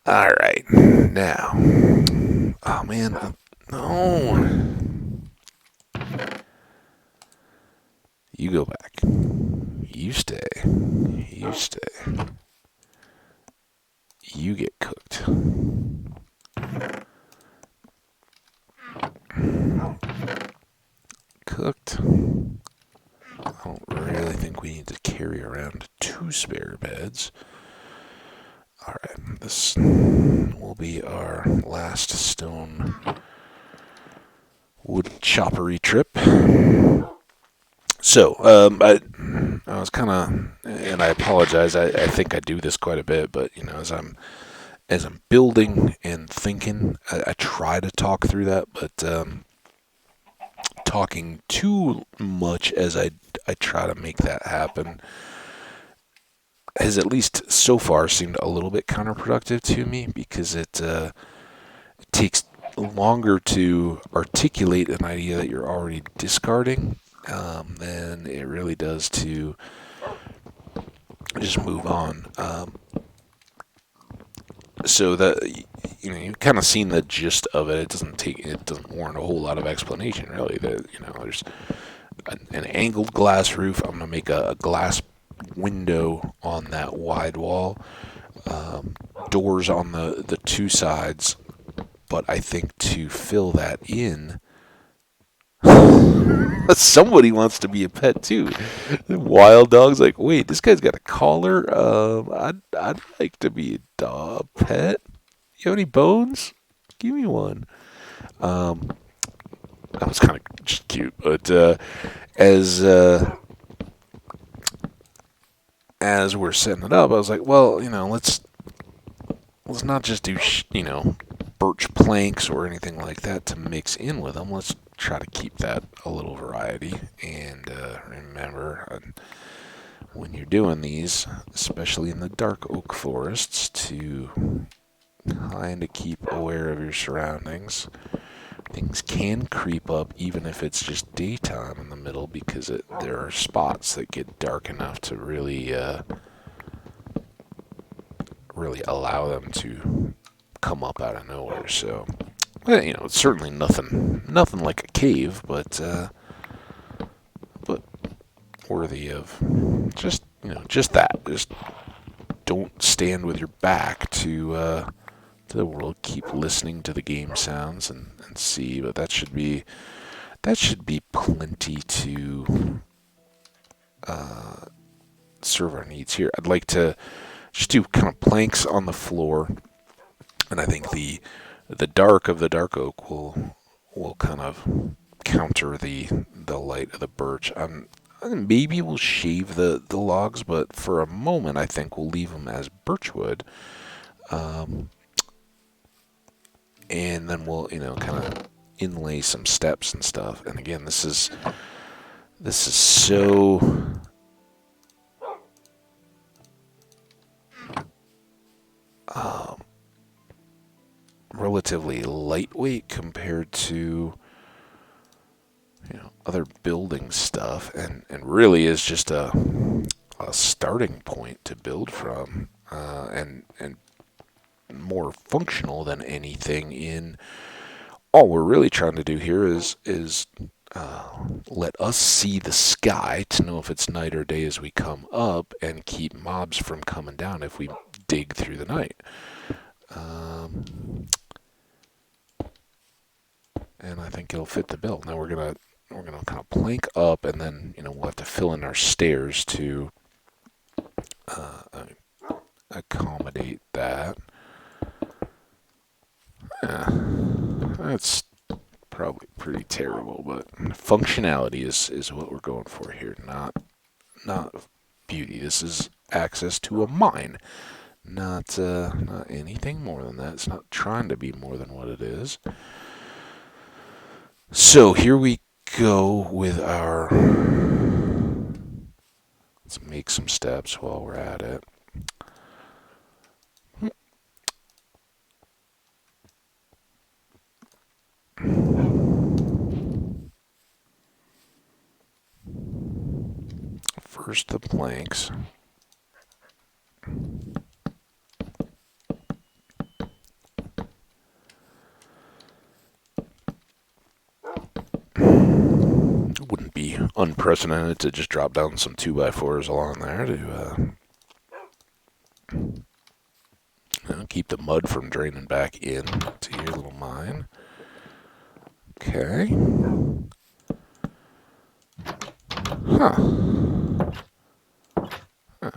Alright, now. Oh man, no. You go back. You stay. You stay. You get cooked. Cooked. I don't really think we need to carry around 2 spare beds. Alright, this will be our last stone wood choppery trip. So, I was kind of, and I apologize, I think I do this quite a bit, but, as I'm building and thinking, I try to talk through that, but talking too much as I try to make that happen has at least so far seemed a little bit counterproductive to me because it takes longer to articulate an idea that you're already discarding than it really does to just move on. So that you've kind of seen the gist of it. It doesn't warrant a whole lot of explanation, really. That there's an angled glass roof. I'm gonna make a glass window on that wide wall. Doors on the 2 sides, but I think to fill that in, somebody wants to be a pet too. The wild dog's like, wait, this guy's got a collar. I'd like to be a dog pet. You have any bones? Give me one. That was kind of just cute, but as we're setting it up, I was like, well, let's not just do birch planks or anything like that to mix in with them. Let's try to keep that a little variety. And remember, when you're doing these, especially in the dark oak forests, to kind of keep aware of your surroundings. Things can creep up even if it's just daytime in the middle, because there are spots that get dark enough to really allow them to come up out of nowhere. So, it's certainly nothing like a cave, but worthy of just that. Just don't stand with your back to the world. Keep listening to the game sounds and see. But that should be plenty to serve our needs here. I'd like to just do kind of planks on the floor, and I think the dark of the dark oak will kind of counter the light of the birch. Maybe we'll shave the logs, but for a moment I think we'll leave them as birchwood. And then we'll, kind of inlay some steps and stuff. And again, this is so relatively lightweight compared to other building stuff, and really is just a starting point to build from, and more functional than anything. In all we're really trying to do here is let us see the sky to know if it's night or day as we come up, and keep mobs from coming down if we dig through the night. And I think it'll fit the bill. Now we're gonna kind of plank up, and then we'll have to fill in our stairs to accommodate that. That's probably pretty terrible, but functionality is what we're going for here, not beauty. This is access to a mine, not anything more than that. It's not trying to be more than what it is. So here we go with our. Let's make some steps while we're at it. First the planks. It wouldn't be unprecedented to just drop down some 2x4s along there to keep the mud from draining back in to your little mine. Okay.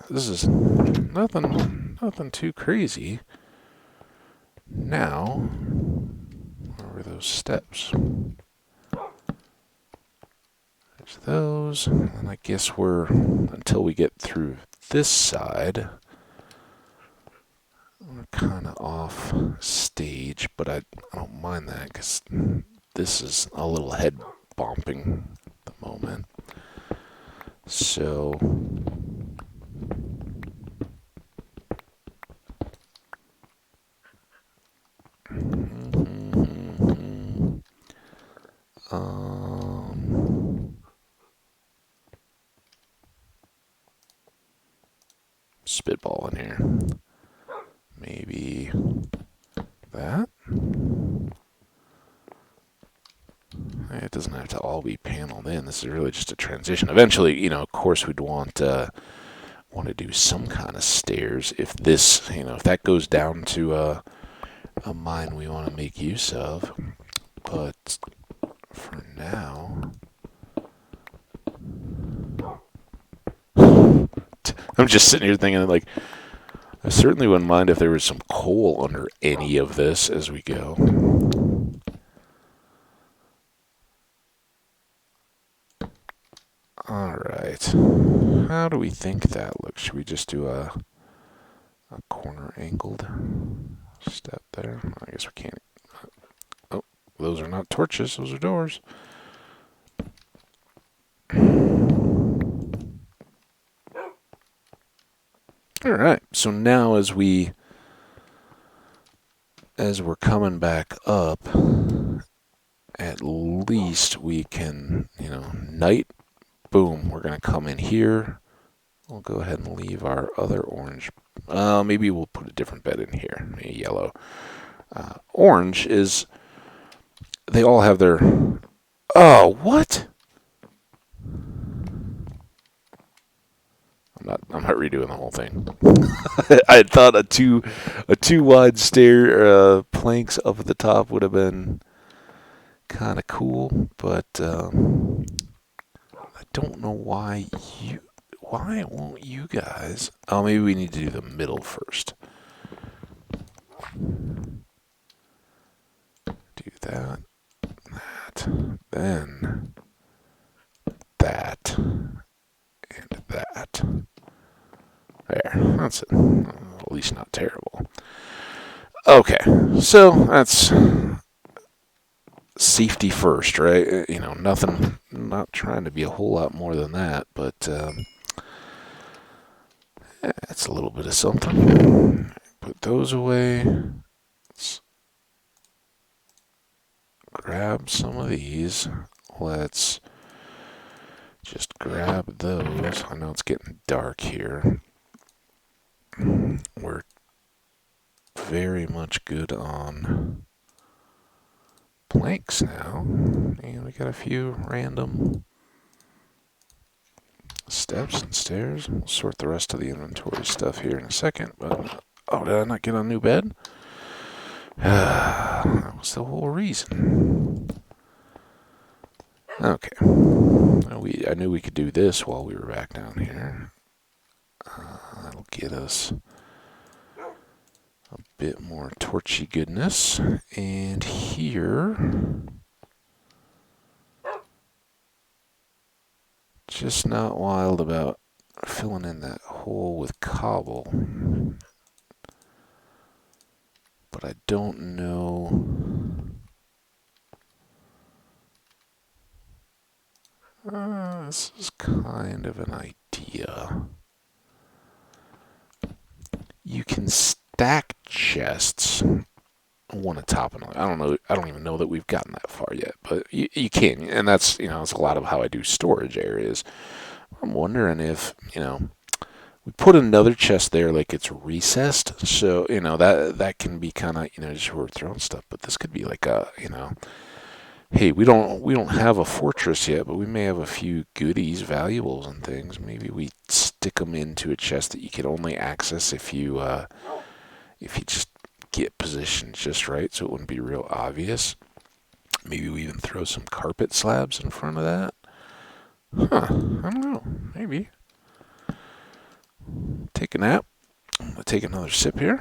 This is nothing too crazy. Now, where were those steps? There's those, and I guess until we get through this side, we're kind of off stage, but I don't mind that, because this is a little head bumping at the moment. So spitball in here. Maybe that. It doesn't have to all be paneled in. This is really just a transition. Eventually, of course, we'd want to do some kind of stairs. If this, if that goes down to a mine we want to make use of. But for now, I'm just sitting here thinking, like, I certainly wouldn't mind if there was some coal under any of this as we go. Alright. How do we think that looks? Should we just do a corner angled step there? I guess we can't those are not torches, those are doors. Alright, so now as we're coming back up, at least we can, night, boom, we're going to come in here. We'll go ahead and leave our other orange. Maybe we'll put a different bed in here, maybe yellow. Orange is, they all have their, oh, what? I'm not redoing the whole thing. I thought a two wide stair planks up at the top would have been kind of cool, but I don't know why won't you guys? Oh, maybe we need to do the middle first. Do that, then that, and that. There, that's it. At least not terrible. Okay, so that's safety first, right? Nothing, not trying to be a whole lot more than that, but that's a little bit of something. Put those away. Let's grab some of these. Let's just grab those. I know it's getting dark here. We're very much good on planks now. And we got a few random steps and stairs. We'll sort the rest of the inventory stuff here in a second. But, oh, did I not get a new bed? That was the whole reason. Okay. I knew we could do this while we were back down here. That'll get us a bit more torchy goodness. And here, just not wild about filling in that hole with cobble. But I don't know. This is kind of an idea. You can stack chests one atop another. I don't know. I don't even know that we've gotten that far yet, but you can, and that's that's a lot of how I do storage areas. I'm wondering if we put another chest there, like it's recessed, so that can be kind of just where we're throwing stuff. But this could be like a hey, we don't have a fortress yet, but we may have a few goodies, valuables, and things. Maybe we stick them into a chest that you can only access if you just get positioned just right, so it wouldn't be real obvious. Maybe we even throw some carpet slabs in front of that. Huh? I don't know. Maybe. Take a nap. I'm gonna take another sip here.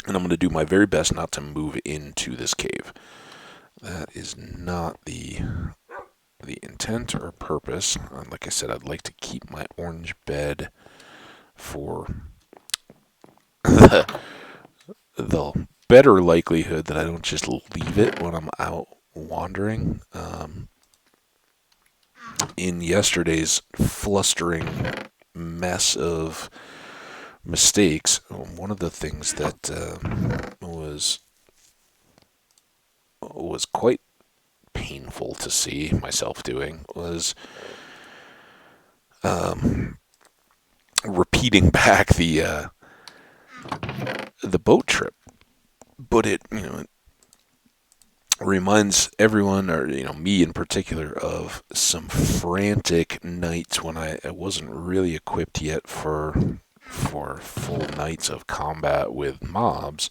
And I'm going to do my very best not to move into this cave. That is not the intent or purpose. Like I said, I'd like to keep my orange bed for the better likelihood that I don't just leave it when I'm out wandering. In yesterday's flustering mess of mistakes, one of the things that was quite painful to see myself doing was repeating back the boat trip, but it reminds everyone, or me in particular, of some frantic nights when I wasn't really equipped yet for full nights of combat with mobs,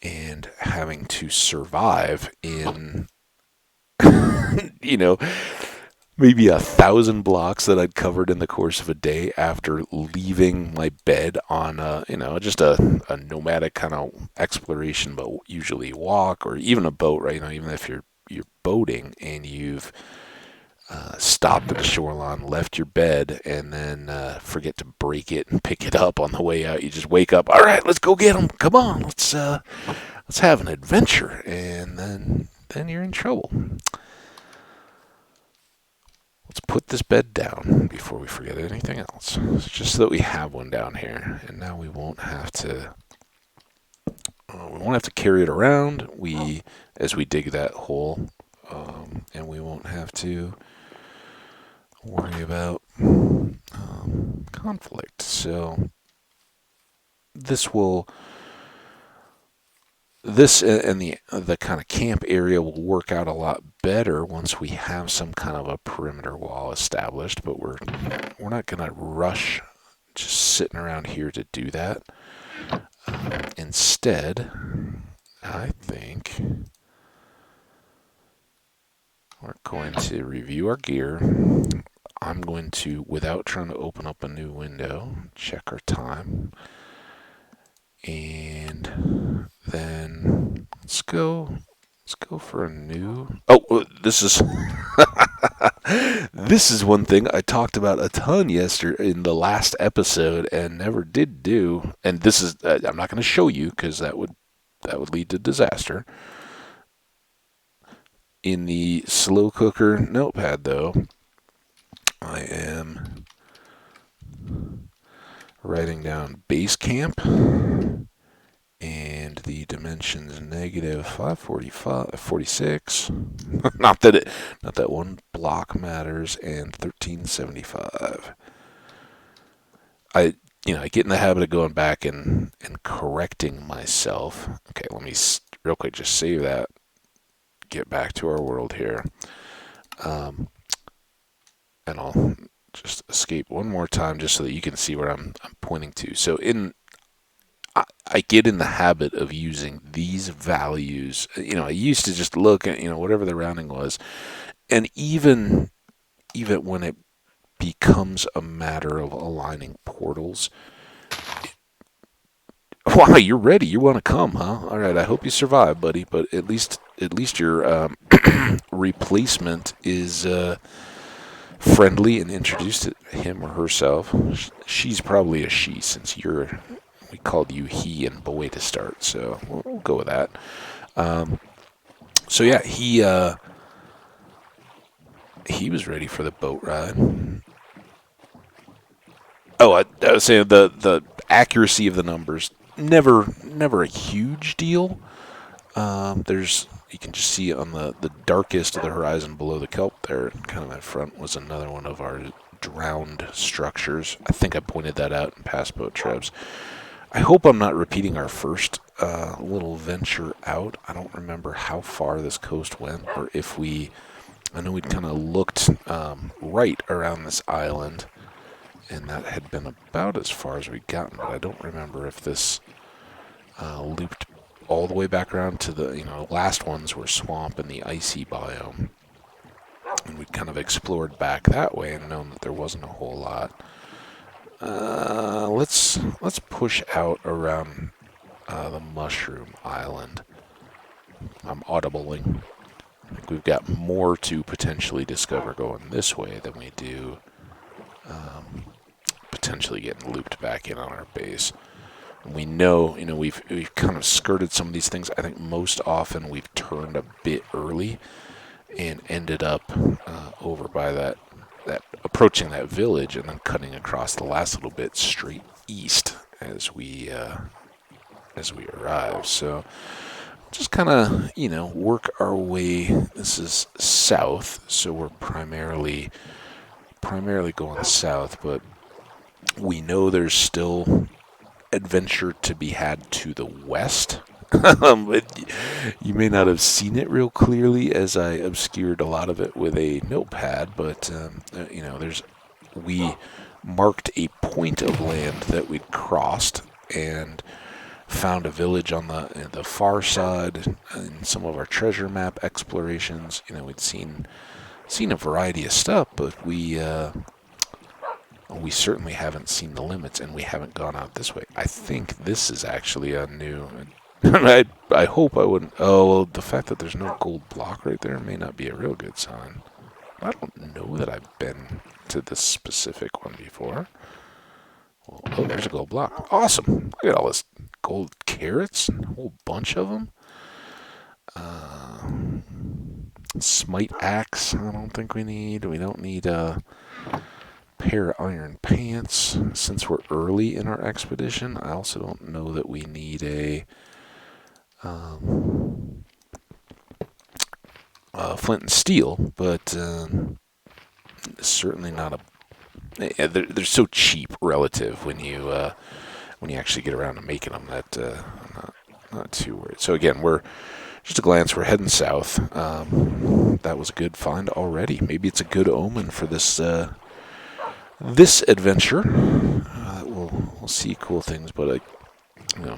and having to survive in maybe 1,000 blocks that I'd covered in the course of a day after leaving my bed on just a nomadic kind of exploration, but usually walk or even a boat, right? Even if you're boating and you've stopped at the shoreline, left your bed, and then forget to break it and pick it up on the way out. You just wake up. All right, let's go get them. Come on, let's have an adventure, and then you're in trouble. Let's put this bed down before we forget anything else. It's just so that we have one down here, and now we won't have to. We won't have to carry it around. As we dig that hole, and we won't have to worry about conflict. So this and the kind of camp area will work out a lot better once we have some kind of a perimeter wall established. But we're not going to rush just sitting around here to do that. Instead, I think we're going to review our gear. I'm going to, without trying to open up a new window, check our time. And then let's go for a new. Oh, this is this is one thing I talked about a ton yesterday in the last episode and never did do. And this is I'm not going to show you because that would lead to disaster. In the slow cooker notepad, though, I am writing down base camp and the dimensions negative 546. not that one block matters, and 1375. I get in the habit of going back and correcting myself. Okay, let me real quick just save that. Get back to our world here. And I'll just escape one more time just so that you can see where I'm pointing to. So I get in the habit of using these values. I used to just look at, whatever the rounding was. And even when it becomes a matter of aligning portals. Wow, you're ready. You want to come, huh? All right, I hope you survive, buddy. But at least your replacement is friendly and introduced him or herself. She's probably a she since we called you he and boy to start, so we'll go with that. So yeah, he was ready for the boat ride. Oh, I was saying the accuracy of the numbers never a huge deal. You can just see on the darkest of the horizon below the kelp there, kind of at front, was another one of our drowned structures. I think I pointed that out in past boat trips. I hope I'm not repeating our first little venture out. I don't remember how far this coast went, or if I know we'd kind of looked right around this island, and that had been about as far as we'd gotten, but I don't remember if this looped all the way back around to the last ones were swamp and the icy biome, and we'd kind of explored back that way and known that there wasn't a whole lot. Let's push out around the Mushroom Island. I'm audibling. I think we've got more to potentially discover going this way than we do potentially getting looped back in on our base. And we know, we've kind of skirted some of these things. I think most often we've turned a bit early and ended up over by that approaching that village and then cutting across the last little bit straight east as we arrive. So just kind of work our way. This is south, so we're primarily going south, but we know there's still adventure to be had to the west. You may not have seen it real clearly as I obscured a lot of it with a notepad, but we marked a point of land that we'd crossed and found a village on the far side. In some of our treasure map explorations, we'd seen a variety of stuff, but we certainly haven't seen the limits, and we haven't gone out this way. I think this is actually a new. I hope I wouldn't. Oh, well, the fact that there's no gold block right there may not be a real good sign. I don't know that I've been to this specific one before. Well, oh, there's a gold block. Awesome. Look at all this gold carrots. A whole bunch of them. Smite axe. I don't think we need. We don't need a pair of iron pants since we're early in our expedition. I also don't know that we need a flint and steel, but certainly not a. Yeah, they're so cheap relative when you actually get around to making them that I'm not too worried. So again, we're just a glance. We're heading south. That was a good find already. Maybe it's a good omen for this this adventure. We'll see cool things, but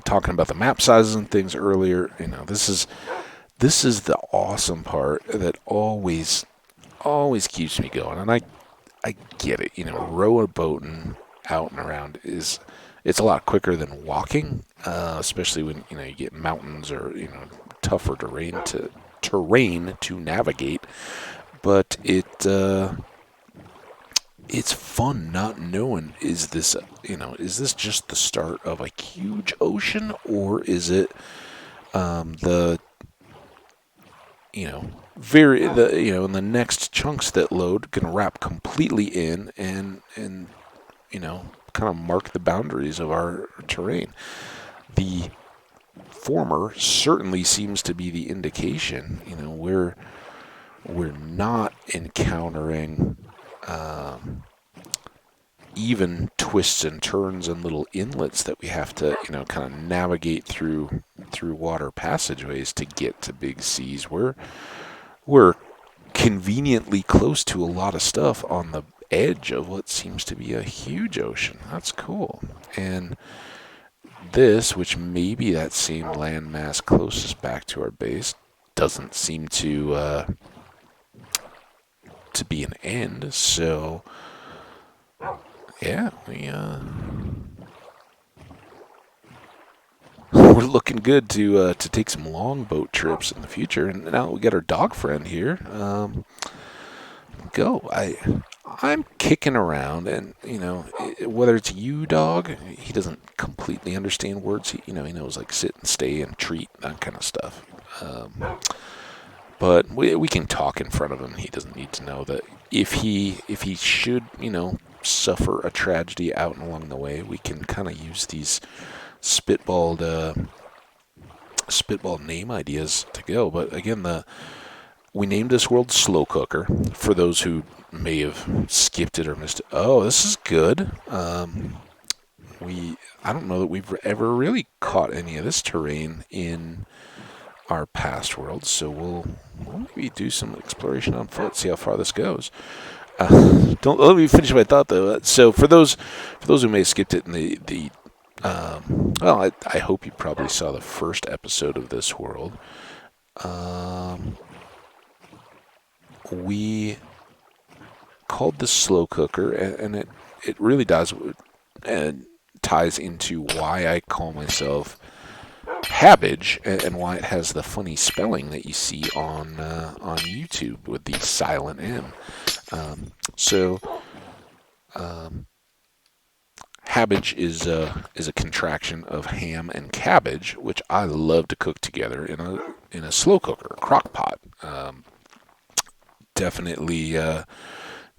talking about the map sizes and things earlier, this is the awesome part that always keeps me going, and I get it. Row a boat and out and around it's a lot quicker than walking, especially when you get mountains or tougher terrain to navigate. But it's fun not knowing, is this just the start of a huge ocean, or is it the in the next chunks that load can wrap completely in and kind of mark the boundaries of our terrain. The former certainly seems to be the indication. We're not encountering even twists and turns and little inlets that we have to kind of navigate through water passageways to get to big seas. We're conveniently close to a lot of stuff on the edge of what seems to be a huge ocean. That's cool. And this, which may be that same landmass closest back to our base, doesn't seem to be an end. So yeah, we're looking good to take some long boat trips in the future. And now we got our dog friend here. Go. I'm kicking around, and whether it's you, dog, he doesn't completely understand words. He knows like sit and stay and treat, that kind of stuff. But we can talk in front of him. He doesn't need to know that if he should suffer a tragedy out and along the way, we can kind of use these spitballed name ideas to go. But again, we named this world Slow Cooker for those who may have skipped it or missed it. Oh, this is good. I don't know that we've ever really caught any of this terrain in our past worlds, so we'll maybe do some exploration on foot, see how far this goes. Don't let me finish my thought though. So for those who may have skipped it in I hope you probably saw the first episode of this world. We called this Slow Cooker, and it really does ties into why I call myself Hambbage, and why it has the funny spelling that you see on YouTube with the silent M. Hambbage is a contraction of ham and cabbage, which I love to cook together in a slow cooker, crock pot. Definitely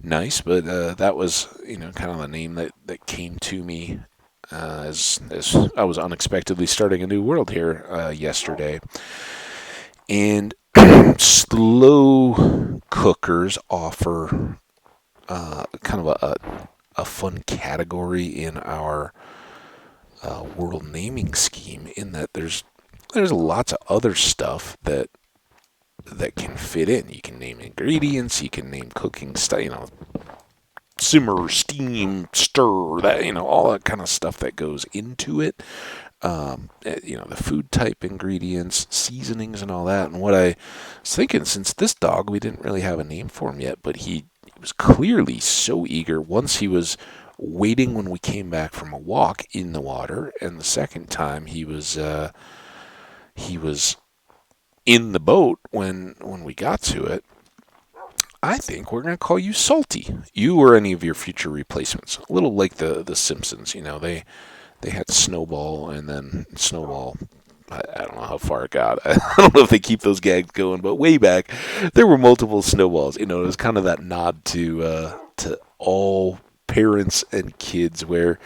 nice, but that was kind of the name that came to me as I was unexpectedly starting a new world here yesterday. And slow cookers offer kind of a fun category in our world naming scheme, in that there's lots of other stuff that can fit in. You can name ingredients, you can name cooking stuff, simmer, steam, stir, that all that kind of stuff that goes into it. The food type ingredients, seasonings, and all that. And what I was thinking, since this dog, we didn't really have a name for him yet, but he was clearly so eager. Once he was waiting when we came back from a walk in the water, and the second time he was in the boat when we got to it. I think we're going to call you Salty. You or any of your future replacements. A little like the Simpsons, they had Snowball, and then Snowball, I don't know how far it got. I don't know if they keep those gags going, but way back, there were multiple Snowballs. It was kind of that nod to all parents and kids, where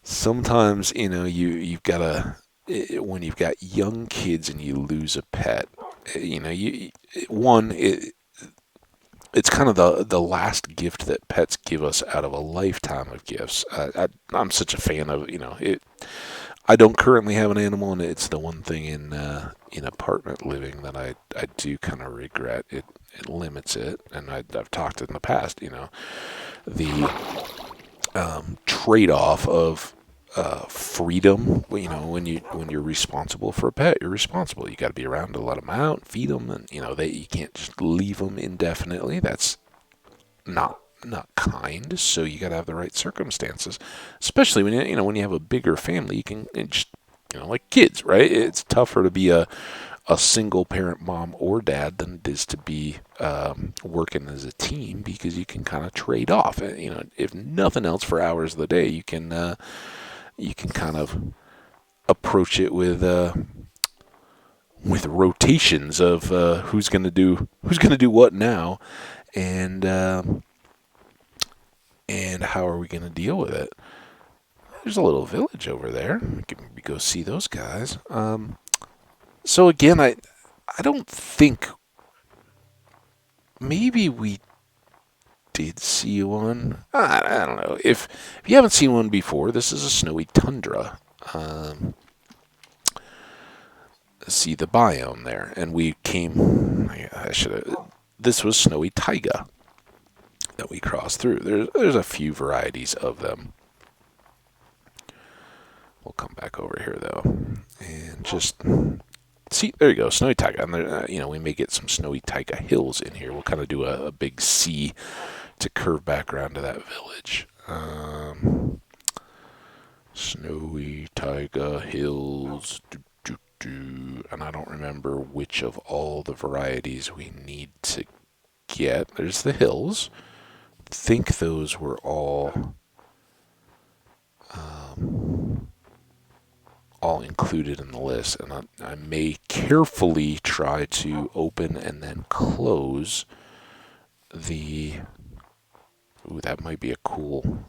sometimes you've got when you've got young kids and you lose a pet, you one it's kind of the last gift that pets give us out of a lifetime of gifts. I'm such a fan of it. I don't currently have an animal, and it's the one thing in apartment living that I do kind of regret. It limits it, and I've talked in the past. The trade-off of freedom. When you're responsible for a pet, you're responsible. You got to be around to let them out, feed them, and you can't just leave them indefinitely. That's not kind. So you got to have the right circumstances, especially when you have a bigger family. You can just like kids, right? It's tougher to be a single parent mom or dad than it is to be working as a team, because you can kind of trade off. If nothing else, for hours of the day, you can kind of approach it with rotations of who's gonna do what now, and how are we gonna deal with it. There's a little village over there. We can go see those guys. So again, I don't think, maybe we did see one. I don't know. If you haven't seen one before, this is a snowy tundra. See the biome there, and we came. This was snowy taiga that we crossed through. There's a few varieties of them. We'll come back over here though, and just see. There you go, snowy taiga. And there, we may get some snowy taiga hills in here. We'll kind of do a big C to curve back around to that village. Snowy taiga hills. And I don't remember which of all the varieties we need to get. There's the hills. I think those were all included in the list, and I may carefully try to open and then close the. Ooh, that might be a cool.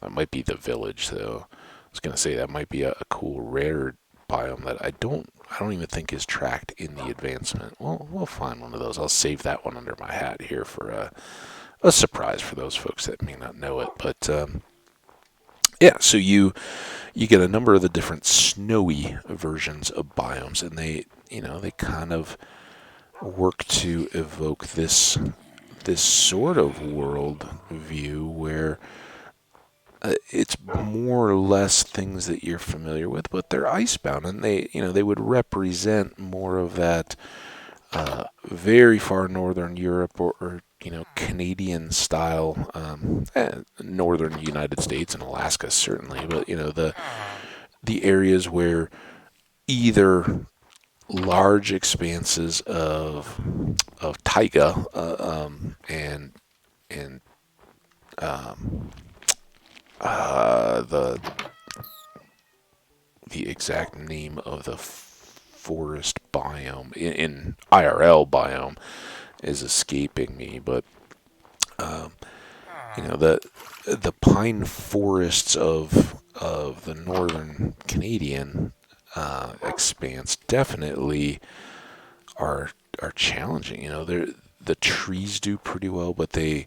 That might be the village, though. I was gonna say that might be a cool rare biome that I don't even think is tracked in the advancement. Well, we'll find one of those. I'll save that one under my hat here for a surprise for those folks that may not know it. But yeah, so you get a number of the different snowy versions of biomes, and they kind of work to evoke this sort of world view where it's more or less things that you're familiar with, but they're icebound, and they would represent more of that very far northern Europe or Canadian style, northern United States and Alaska certainly, but the areas where either large expanses of taiga and the exact name of the forest biome in IRL biome is escaping me, but the pine forests of the northern Canadian expanse definitely are challenging. The trees do pretty well, but they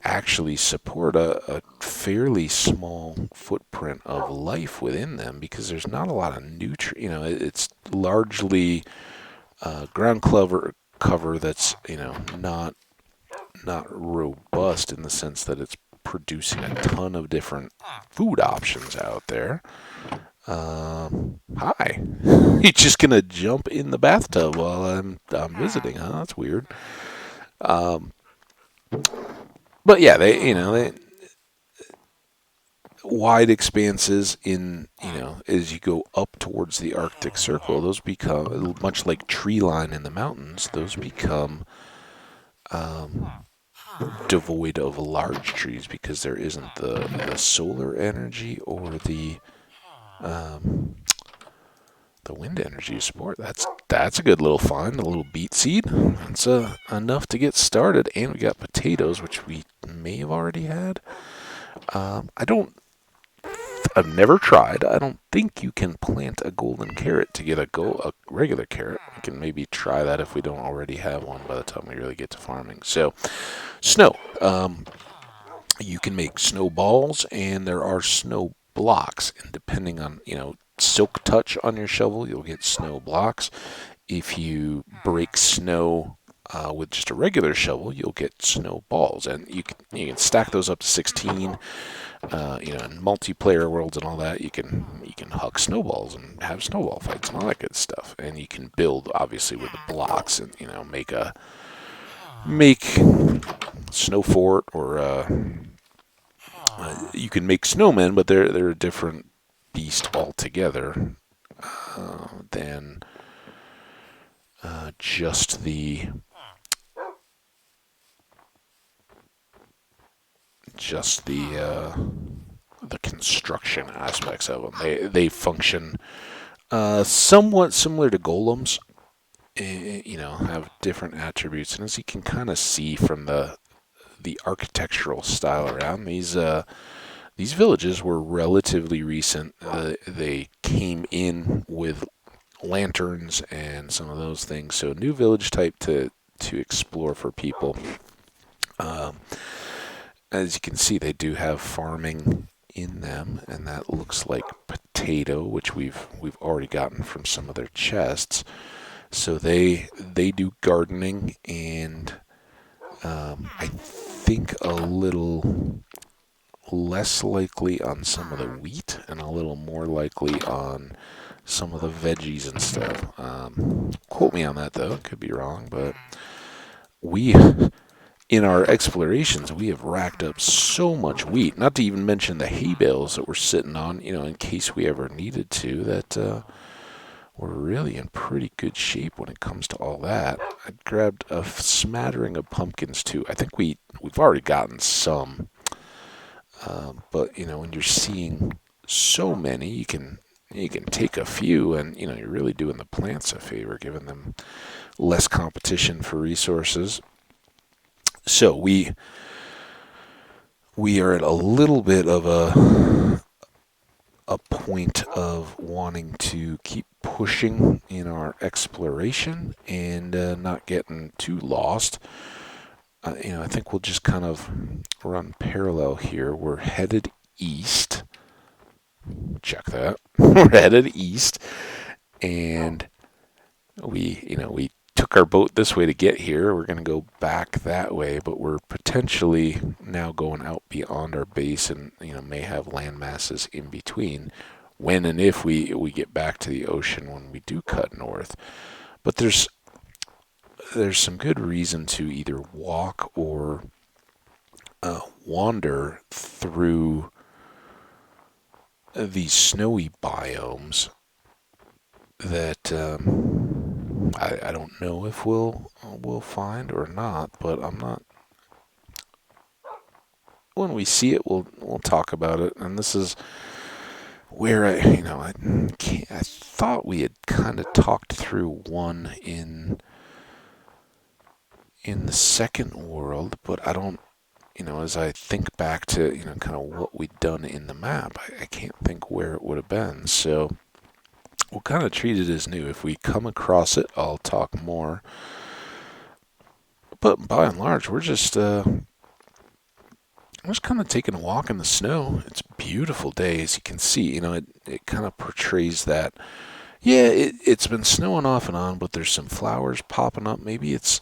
actually support a fairly small footprint of life within them, because there's not a lot of it's largely ground cover that's not robust in the sense that it's producing a ton of different food options out there. Hi. You're just gonna jump in the bathtub while I'm visiting, huh? That's weird. But yeah, they wide expanses in as you go up towards the Arctic Circle, those become much like tree line in the mountains. Those become um, devoid of large trees because there isn't the solar energy or um, the wind energy support. That's a good little find. A little beet seed. That's enough to get started. And we got potatoes, which we may have already had. I don't. I've never tried. I don't think you can plant a golden carrot to get a regular carrot. We can maybe try that if we don't already have one by the time we really get to farming. So, snow. You can make snowballs, and there are snow blocks. And depending on silk touch on your shovel, you'll get snow blocks. If you break snow with just a regular shovel, you'll get snowballs, and you can stack those up to 16. In multiplayer worlds and all that, you can huck snowballs and have snowball fights and all that good stuff. And you can build obviously with the blocks and make snow fort or you can make snowmen, but they're a different beast altogether than just the construction aspects of them. They function somewhat similar to golems. Have different attributes, and as you can kind of see from the architectural style around these villages were relatively recent. They came in with lanterns and some of those things, so new village type to explore for people. As you can see, they do have farming in them, and that looks like potato, which we've already gotten from some of their chests. So they do gardening, and I think a little less likely on some of the wheat, and a little more likely on some of the veggies and stuff. Quote me on that though; could be wrong, but we. In our explorations, we have racked up so much wheat, not to even mention the hay bales that we're sitting on, in case we ever needed to, that we're really in pretty good shape when it comes to all that. I grabbed a smattering of pumpkins, too. I think we've already gotten some, but, when you're seeing so many, you can take a few, and, you're really doing the plants a favor, giving them less competition for resources. So we are at a little bit of a point of wanting to keep pushing in our exploration and not getting too lost. I think we'll just kind of run parallel here. We're headed east. Check that. We're headed east, and we took our boat this way to get here. We're going to go back that way, but we're potentially now going out beyond our base and may have land masses in between when and if we get back to the ocean when we do cut north. But there's some good reason to either walk or wander through these snowy biomes that I don't know if we'll find or not, but I'm not. When we see it, we'll talk about it. And this is where I thought we had kind of talked through one in the second world, but I don't. As I think back to kind of what we'd done in the map, I can't think where it would have been. So we'll kind of treat it as new. If we come across it, I'll talk more. But by and large, we're just kind of taking a walk in the snow. It's a beautiful day, as you can see. It kind of portrays that. Yeah, it's been snowing off and on, but there's some flowers popping up. Maybe it's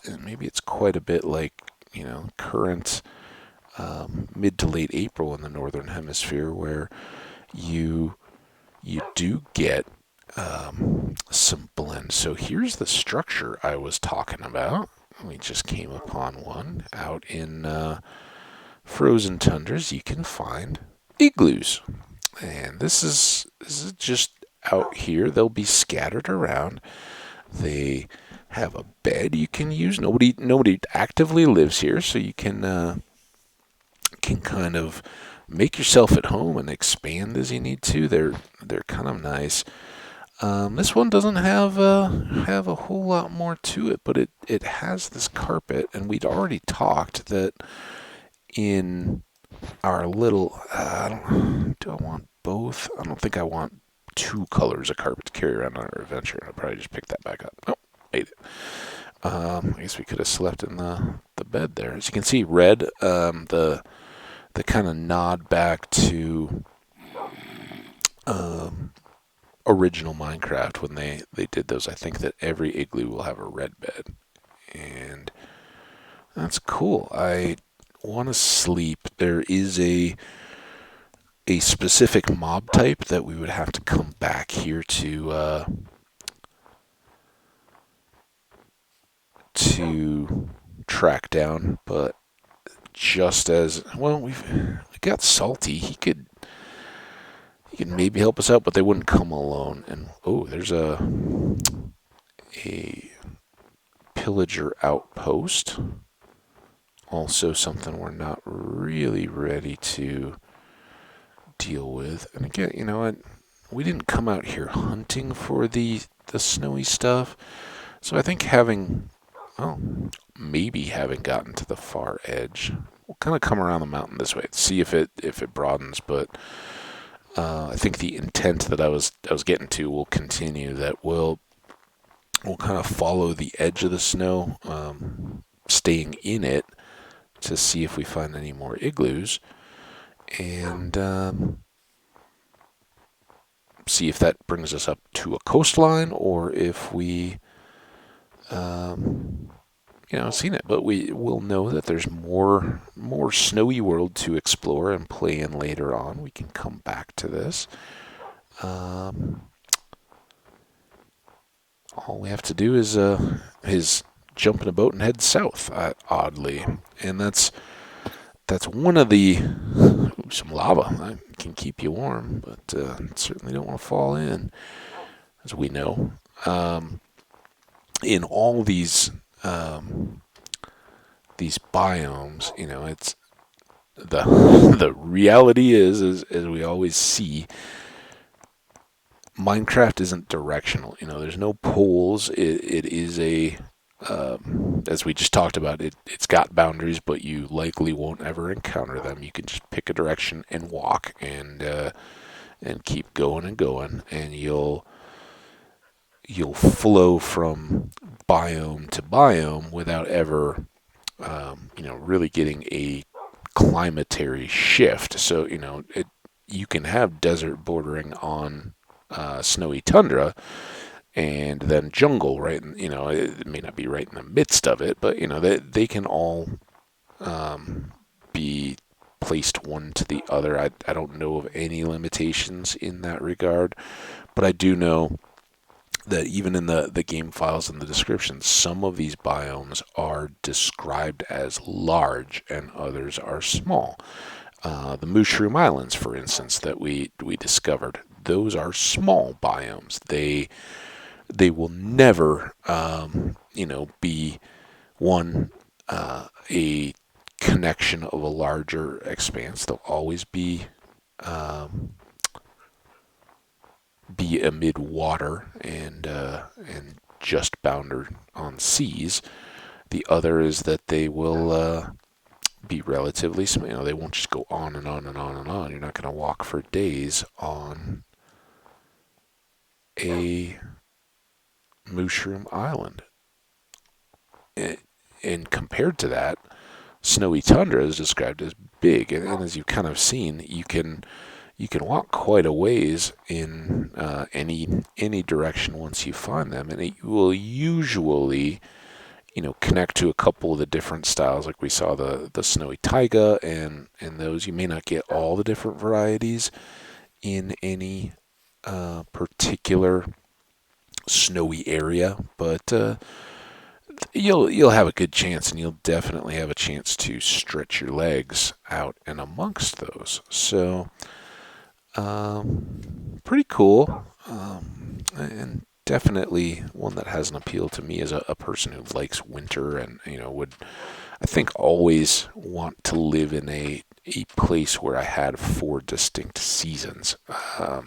quite a bit like current mid to late April in the northern hemisphere, where you do get some blend. So here's the structure I was talking about. We just came upon one out in frozen tundras. You can find igloos, and this is just out here. They'll be scattered around. They have a bed you can use. Nobody actively lives here, so you can kind of make yourself at home and expand as you need to. They're kind of nice. This one doesn't have a whole lot more to it, but it has this carpet, and we'd already talked that in our little. Do I want both? I don't think I want two colors of carpet to carry around on our adventure. I'll probably just pick that back up. Oh, ate it. I guess we could have slept in the bed there. As you can see, red. The kind of nod back to original Minecraft when they did those. I think that every igloo will have a red bed, and that's cool. I want to sleep. There is a specific mob type that we would have to come back here to track down, but just as well, we got Salty. He could maybe help us out, but they wouldn't come alone. And oh, there's a pillager outpost. Also something we're not really ready to deal with. And again, you know what? We didn't come out here hunting for the snowy stuff. So I think maybe having gotten to the far edge, we'll kind of come around the mountain this way, see if it broadens. But I think the intent that I was getting to will continue. That we'll kind of follow the edge of the snow, staying in it to see if we find any more igloos, and see if that brings us up to a coastline or if we seen it. But we will know that there's more snowy world to explore and play in later on. We can come back to this. All we have to do is jump in a boat and head south, oddly. And that's one of the... some lava. I can keep you warm, but certainly don't want to fall in, as we know. In all these biomes, it's the reality is, as we always see, Minecraft isn't directional. There's no poles. It is as we just talked about, it's got boundaries, but you likely won't ever encounter them. You can just pick a direction and walk, and keep going and going, and you'll flow from biome to biome without ever, really getting a climatary shift. So, you can have desert bordering on snowy tundra, and then jungle, right? It may not be right in the midst of it, but they can all be placed one to the other. I don't know of any limitations in that regard, but I do know that even in the game files and the descriptions, some of these biomes are described as large and others are small. The Mushroom Islands, for instance, that we discovered, those are small biomes. They will never, be a connection of a larger expanse. They'll always be amid water and just bounded on seas. The other is that they will be relatively small. They won't just go on and on and on and on. You're not going to walk for days on a mushroom island. And compared to that, snowy tundra is described as big, and as you've kind of seen, you can walk quite a ways in any direction once you find them, and it will usually connect to a couple of the different styles. Like we saw the snowy taiga, and those, you may not get all the different varieties in any particular snowy area, but you'll have a good chance, and you'll definitely have a chance to stretch your legs out and amongst those. So pretty cool, and definitely one that has an appeal to me as a person who likes winter and, would, I think, always want to live in a place where I had 4 distinct seasons. I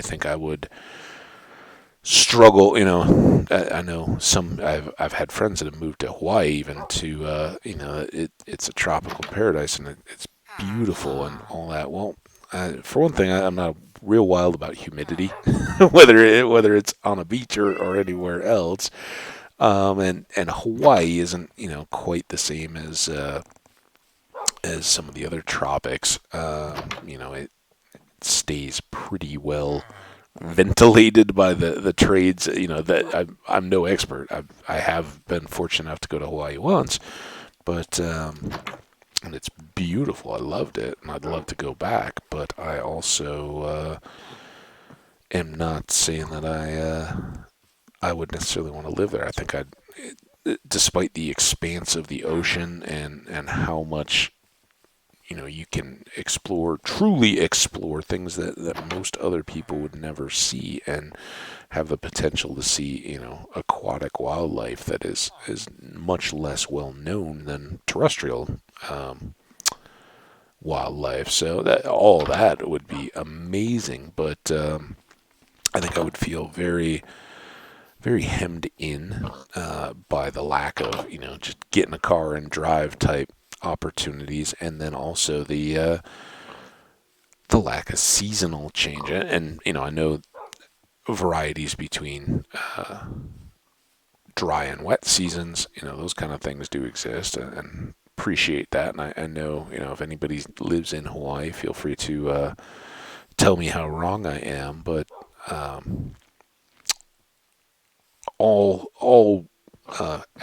think I would struggle. I know I've had friends that have moved to Hawaii even to, it's a tropical paradise and it's beautiful and all that. Well, for one thing, I'm not real wild about humidity, whether it's on a beach or anywhere else. And Hawaii isn't quite the same as some of the other tropics. It stays pretty well ventilated by the trades. That I'm no expert. I have been fortunate enough to go to Hawaii once, but and it's beautiful. I loved it, and I'd love to go back. But I also am not saying that I would necessarily want to live there. I think despite the expanse of the ocean and how much you can truly explore things that most other people would never see, and have the potential to see aquatic wildlife that is much less well known than terrestrial wildlife. So all that would be amazing, but I think I would feel very, very hemmed in by the lack of just get in a car and drive type opportunities, and then also the lack of seasonal change. And I know varieties between dry and wet seasons. Those kind of things do exist, and appreciate that. And I know if anybody lives in Hawaii, feel free to tell me how wrong I am. But all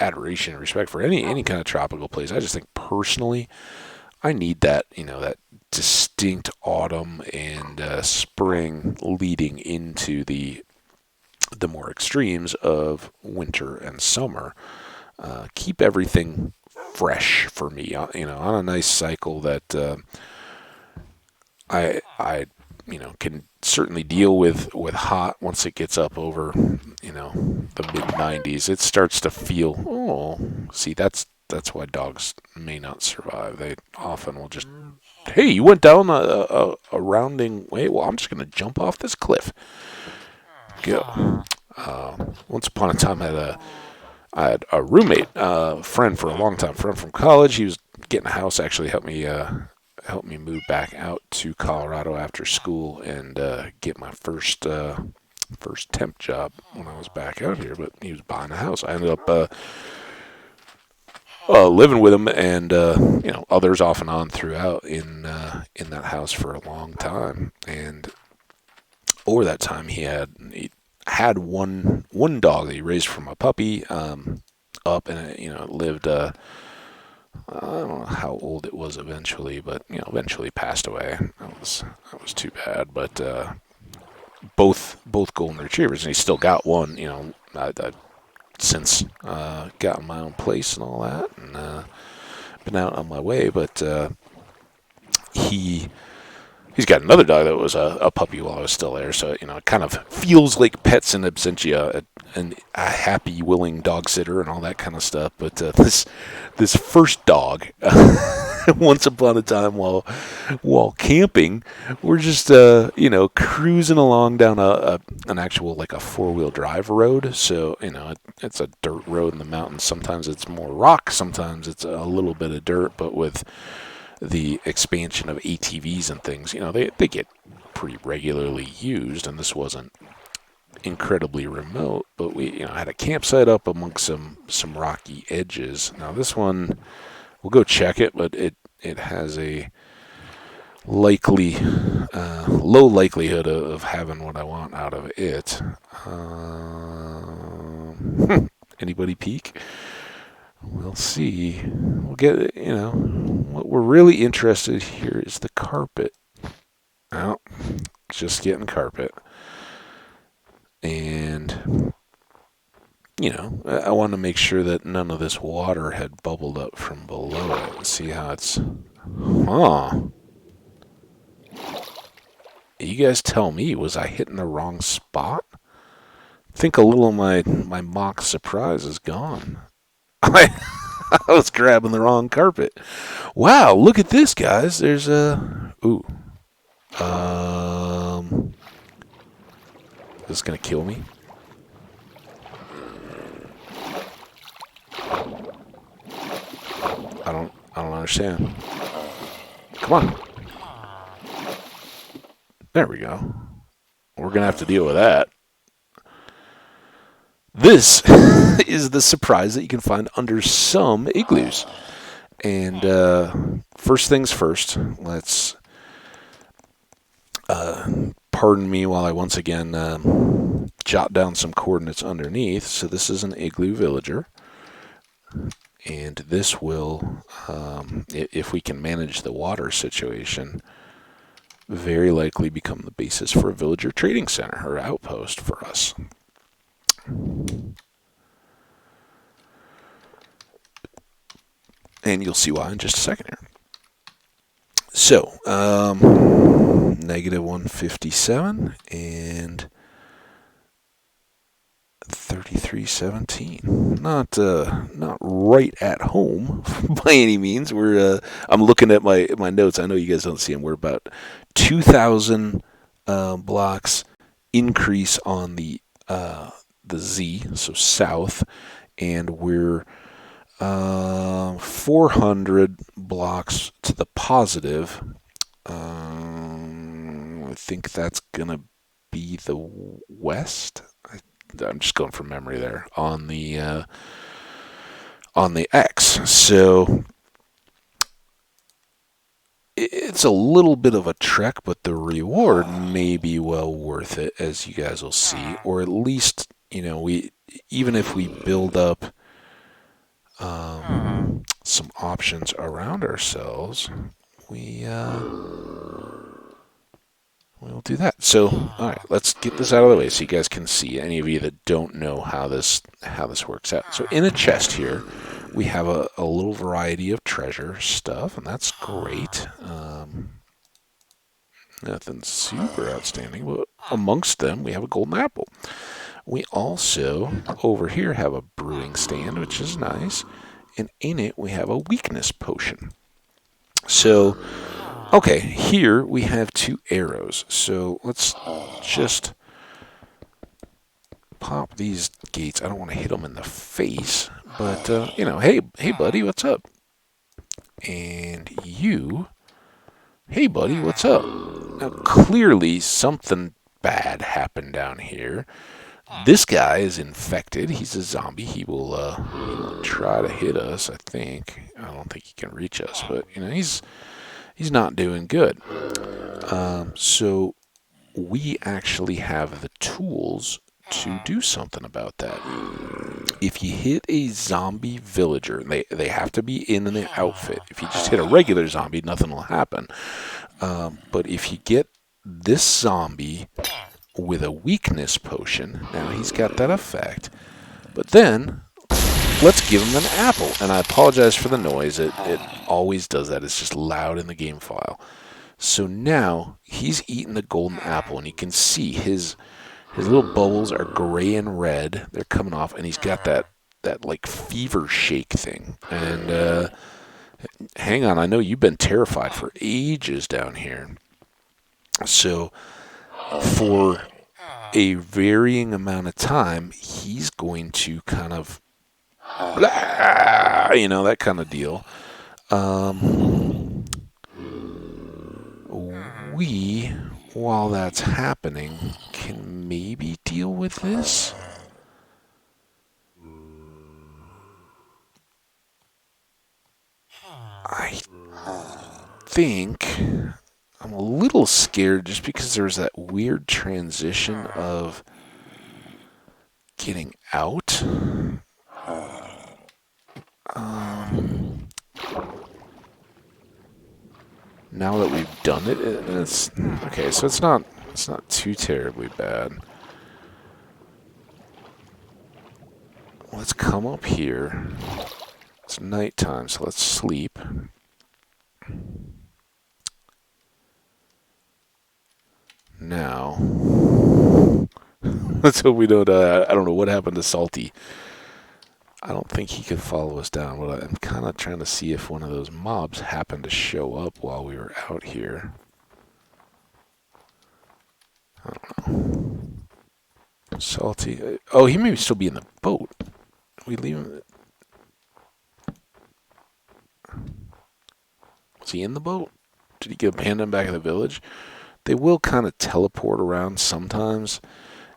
adoration and respect for any kind of tropical place. I just think personally, I need that that distinct autumn and spring leading into the more extremes of winter and summer. Keep everything fresh for me. On a nice cycle that I can certainly deal with hot. Once it gets up over the mid 90s, it starts to feel, see, that's why dogs may not survive. They often will just, hey, you went down a rounding way, well, I'm just going to jump off this cliff. Go. Once upon a time I had a roommate, friend for a long time, friend from college. He was getting a house, actually helped me move back out to Colorado after school and get my first temp job when I was back out here. But he was buying a house. I ended up living with him, and others off and on throughout in that house for a long time. And over that time, he had one dog that he raised from a puppy up, and it lived. I don't know how old it was eventually, but eventually passed away. That was too bad. But both golden retrievers, and he still got one. I've since gotten my own place and all that, and been out on my way. But he's got another dog that was a puppy while I was still there. So it kind of feels like pets in absentia, and a happy, willing dog sitter and all that kind of stuff. But this first dog, once upon a time while camping, we're just cruising along down an actual like a 4-wheel drive road. So it's a dirt road in the mountains. Sometimes it's more rock, sometimes it's a little bit of dirt. But with the expansion of ATVs and things, they get pretty regularly used, and this wasn't incredibly remote, but we had a campsite up amongst some rocky edges. Now this one, we'll go check it, but it has a likely low likelihood of having what I want out of it. Anybody peek? We'll see. We'll get, what we're really interested here is the carpet. Oh, just getting carpet. And, I want to make sure that none of this water had bubbled up from below it. And see how it's, You guys tell me, was I hitting the wrong spot? think a little of my mock surprise is gone. I was grabbing the wrong carpet. Wow, look at this, guys. There's a... Ooh. Is this gonna kill me? I don't understand. Come on. There we go. We're gonna have to deal with that. This is the surprise that you can find under some igloos. And first things first, let's pardon me while I once again jot down some coordinates underneath. So this is an Igloo Villager. And this will, if we can manage the water situation, very likely become the basis for a villager trading center or outpost for us. And you'll see why in just a second here. So, negative 157 and 3317. Not right at home by any means. I'm looking at my notes. I know you guys don't see them. We're about 2,000 blocks increase on the Z, so south, and we're 400 blocks to the positive. I think that's gonna be the west. I'm just going from memory there on the X. So it's a little bit of a trek, but the reward may be well worth it, as you guys will see. Or at least, even if we build up some options around ourselves, we'll do that. So, all right, let's get this out of the way so you guys can see. Any of you that don't know how this works out. So, in a chest here, we have a little variety of treasure stuff, and that's great. Nothing super outstanding, but amongst them, we have a golden apple. We also, over here, have a brewing stand, which is nice. And in it, we have a weakness potion. So, okay, here we have 2 arrows. So let's just pop these gates. I don't want to hit them in the face. But, hey, buddy, what's up? And you, hey, buddy, what's up? Now, clearly, something bad happened down here. This guy is infected. He's a zombie. He will try to hit us, I think. I don't think he can reach us, but, he's not doing good. So we actually have the tools to do something about that. If you hit a zombie villager, they have to be in the outfit. If you just hit a regular zombie, nothing will happen. But if you get this zombie with a weakness potion, now he's got that effect. But then, let's give him an apple. And I apologize for the noise. It always does that. It's just loud in the game file. So now, he's eating the golden apple, and you can see his little bubbles are gray and red. They're coming off, and he's got that like fever shake thing. And hang on, I know you've been terrified for ages down here. So for a varying amount of time, he's going to kind of, that kind of deal. We, while that's happening, can maybe deal with this. I think I'm a little scared just because there's that weird transition of getting out. Now that we've done it, it's okay. So it's not too terribly bad. Let's come up here. It's nighttime, so let's sleep. Now, Let's hope we don't. I don't know what happened to Salty. I don't think he could follow us down, but I'm kind of trying to see if one of those mobs happened to show up while we were out here. I don't know. Salty. Oh, he may still be in the boat. We leave him. Was he in the boat? Did he get abandoned back in the village? They will kind of teleport around sometimes,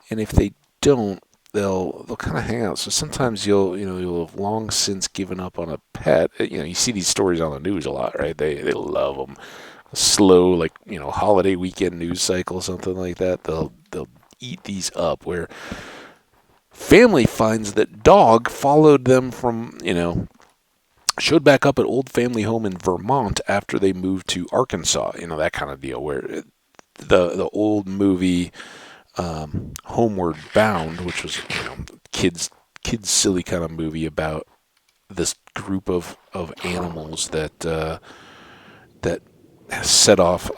and if they don't, they'll kind of hang out. So sometimes you'll have long since given up on a pet. You see these stories on the news a lot, right? They love them. A slow, like holiday weekend news cycle, something like that. They'll eat these up. Where family finds that dog followed them from showed back up at old family home in Vermont after they moved to Arkansas. That kind of deal where the old movie Homeward Bound, which was kids silly kind of movie about this group of animals that set off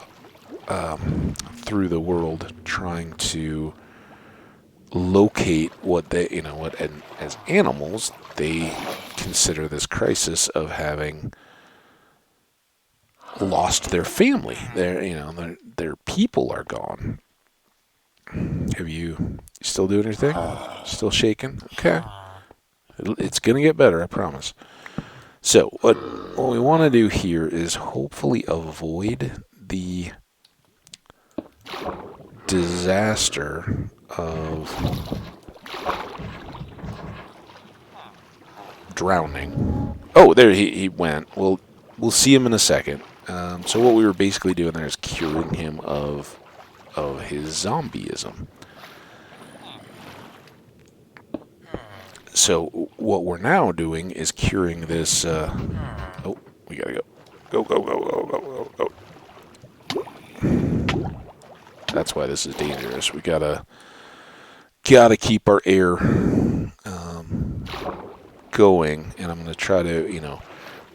through the world trying to locate what as animals they consider this crisis of having lost their family. Their people are gone. Have you still doing your thing? Still shaking? Okay. It's gonna get better, I promise. So what we want to do here is hopefully avoid the disaster of drowning. Oh, there he went. We'll see him in a second. So what we were basically doing there is curing him of his zombieism. So what we're now doing is curing this. Oh, we gotta go. Go, go, go, go, go, go, go. That's why this is dangerous. We gotta keep our air going, and I'm gonna try to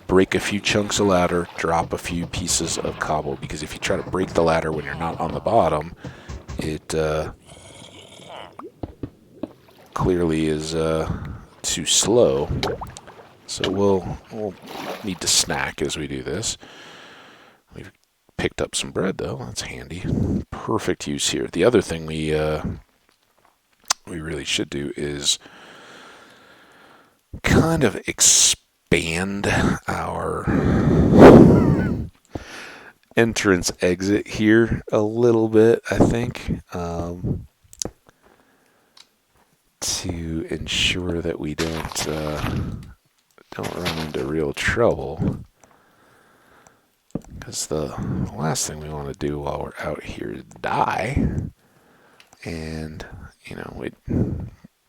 break a few chunks of ladder, drop a few pieces of cobble, because if you try to break the ladder when you're not on the bottom, it clearly is too slow. So we'll need to snack as we do this. We've picked up some bread though. That's handy. Perfect use here. The other thing we really should do is kind of expand our entrance exit here a little bit, I think, to ensure that we don't run into real trouble. Because the last thing we want to do while we're out here is die. And,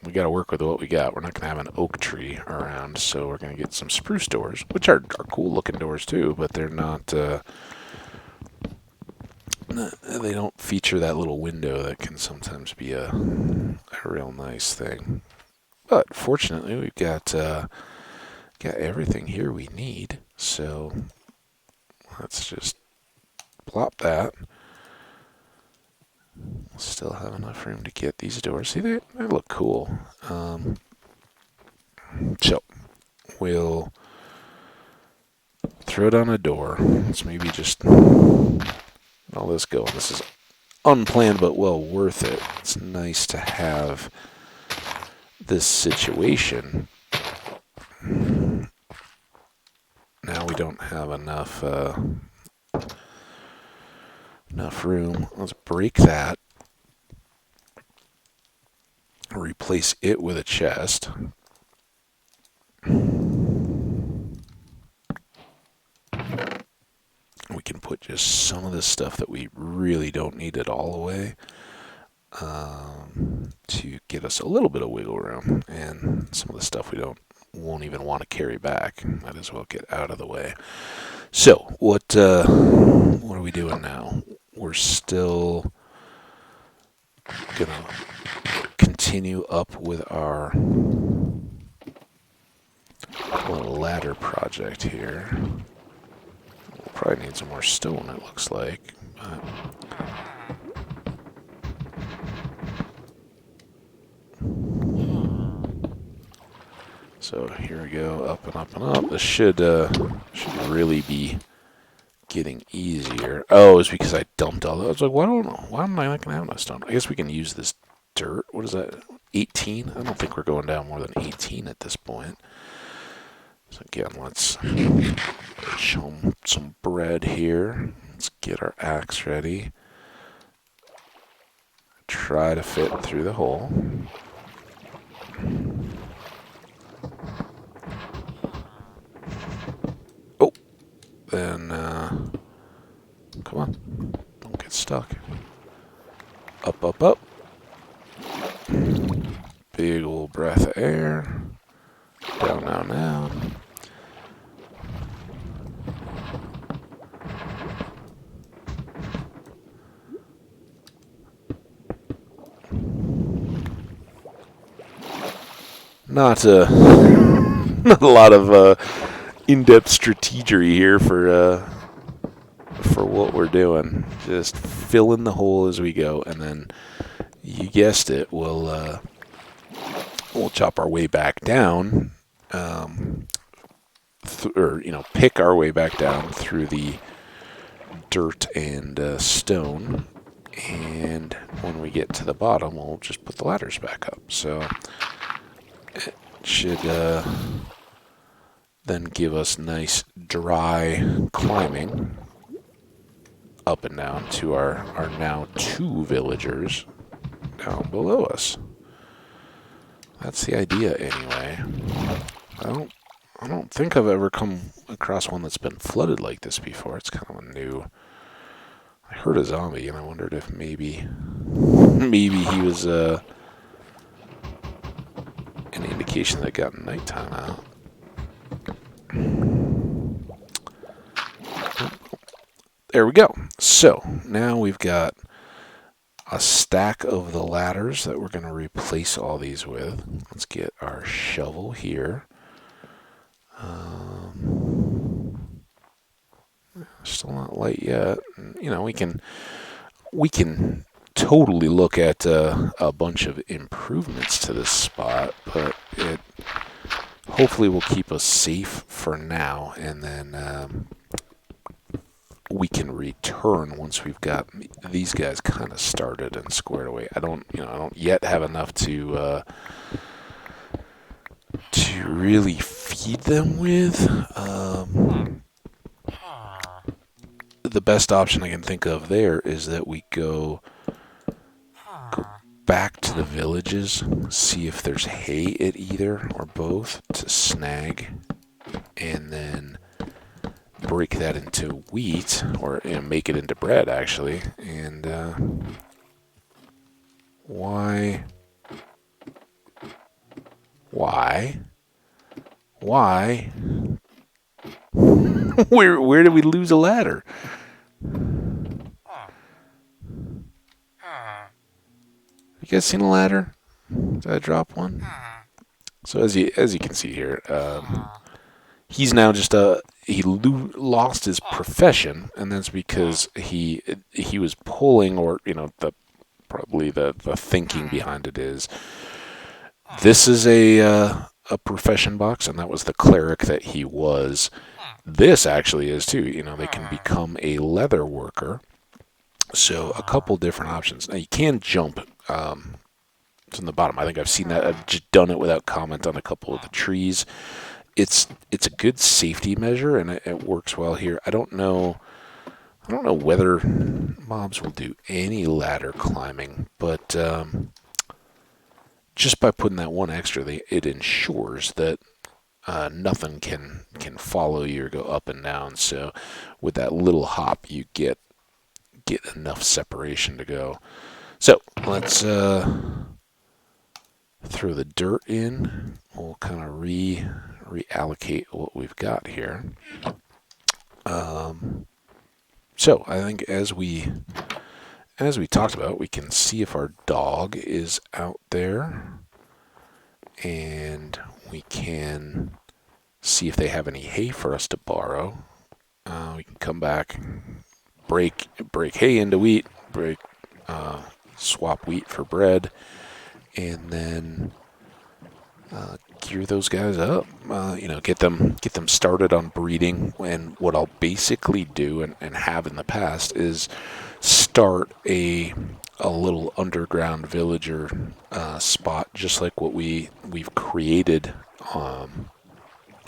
we got to work with what we got. We're not going to have an oak tree around, so we're going to get some spruce doors, which are cool looking doors too, but they're not, they don't feature that little window that can sometimes be a real nice thing. But fortunately, we've got everything here we need, so let's just plop that. We'll still have enough room to get these doors. See, they look cool. So we'll throw down a door. Let's maybe just all this go. This is unplanned, but well worth it. It's nice to have this situation. Now we don't have enough room. Let's break that. Replace it with a chest. We can put just some of this stuff that we really don't need it all away to get us a little bit of wiggle room, and some of the stuff we won't even want to carry back. Might as well get out of the way. So what are we doing now? We're still gonna continue up with our little ladder project here. We'll probably need some more stone, it looks like. But go, up and up and up. This should really be getting easier. Oh, it's because I dumped all those. I was like, well, I don't know. Why am I not going to have enough stone? I guess we can use this dirt. What is that? 18? I don't think we're going down more than 18 at this point. So again, let's show some bread here. Let's get our axe ready. Try to fit through the hole. Oh, then come on, don't get stuck. Up, up, up. Big old breath of air. Down, down, down. Not not a lot of in-depth strategery here for what we're doing. Just fill in the hole as we go, and then you guessed it, we'll chop our way back down, or pick our way back down through the dirt and stone, and when we get to the bottom, we'll just put the ladders back up. So it should then give us nice dry climbing up and down to our now 2 villagers down below us. That's the idea anyway. I don't think I've ever come across one that's been flooded like this before. It's kind of a new. I heard a zombie and I wondered if maybe he was an indication that it got nighttime out. There we go. So now we've got a stack of the ladders that we're going to replace all these with. Let's get our shovel here. Still not light yet. We can totally look at a bunch of improvements to this spot, but it hopefully will keep us safe for now, and then we can return once we've got these guys kind of started and squared away. I don't yet have enough to really feed them with. The best option I can think of there is that we go back to the villages, see if there's hay at either or both to snag, and then break that into wheat, or make it into bread actually. And why where did we lose a ladder? You guys seen a ladder? Did I drop one? So as you can see here, he's now just he lost his profession, and that's because he was pulling, or probably the thinking behind it is, this is a profession box, and that was the cleric that he was. This actually is too. They can become a leather worker. So a couple different options. Now you can jump from the bottom. I think I've seen that. I've just done it without comment on a couple of the trees. It's a good safety measure, and it works well here. I don't know whether mobs will do any ladder climbing, but just by putting that one extra, it ensures that nothing can follow you or go up and down. So with that little hop, you get enough separation to go. So let's throw the dirt in. We'll kind of reallocate what we've got here. So I think as we talked about, we can see if our dog is out there, and we can see if they have any hay for us to borrow. We can come back, break hay into wheat, swap wheat for bread, and then gear those guys up. Get them started on breeding. And what I'll basically do and have in the past is start a little underground villager spot, just like what we've created.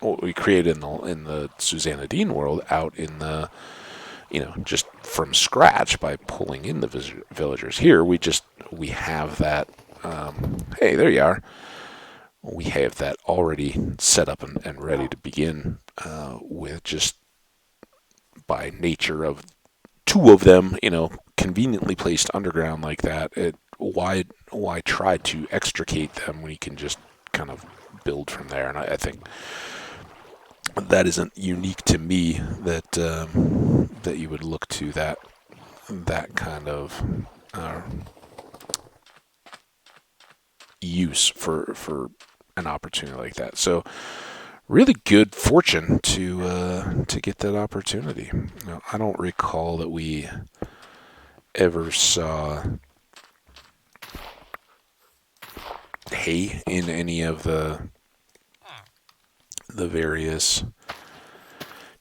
What we created in the Susanna Dean world out in the, just from scratch by pulling in the villagers. Here we have that. Hey, there you are. We have that already set up and ready to begin with, just by nature of two of them, conveniently placed underground like that. Why try to extricate them when you can just kind of build from there? And I think that isn't unique to me, that that you would look to that kind of use for an opportunity like that. So really good fortune to get that opportunity. Now, I don't recall that we ever saw hay in any of the various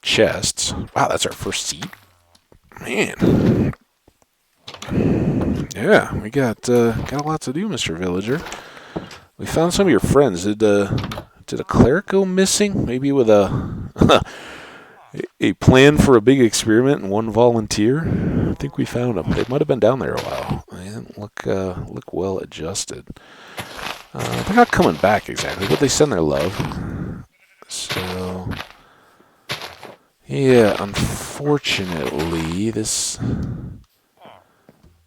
chests. Wow, that's our first seed. Man. Yeah, we got a lot to do, Mr. Villager. We found some of your friends. Did a cleric go missing? Maybe with a a plan for a big experiment and one volunteer? I think we found them. They might have been down there a while. They didn't look well adjusted. They're not coming back exactly, but they send their love. So, yeah, unfortunately, this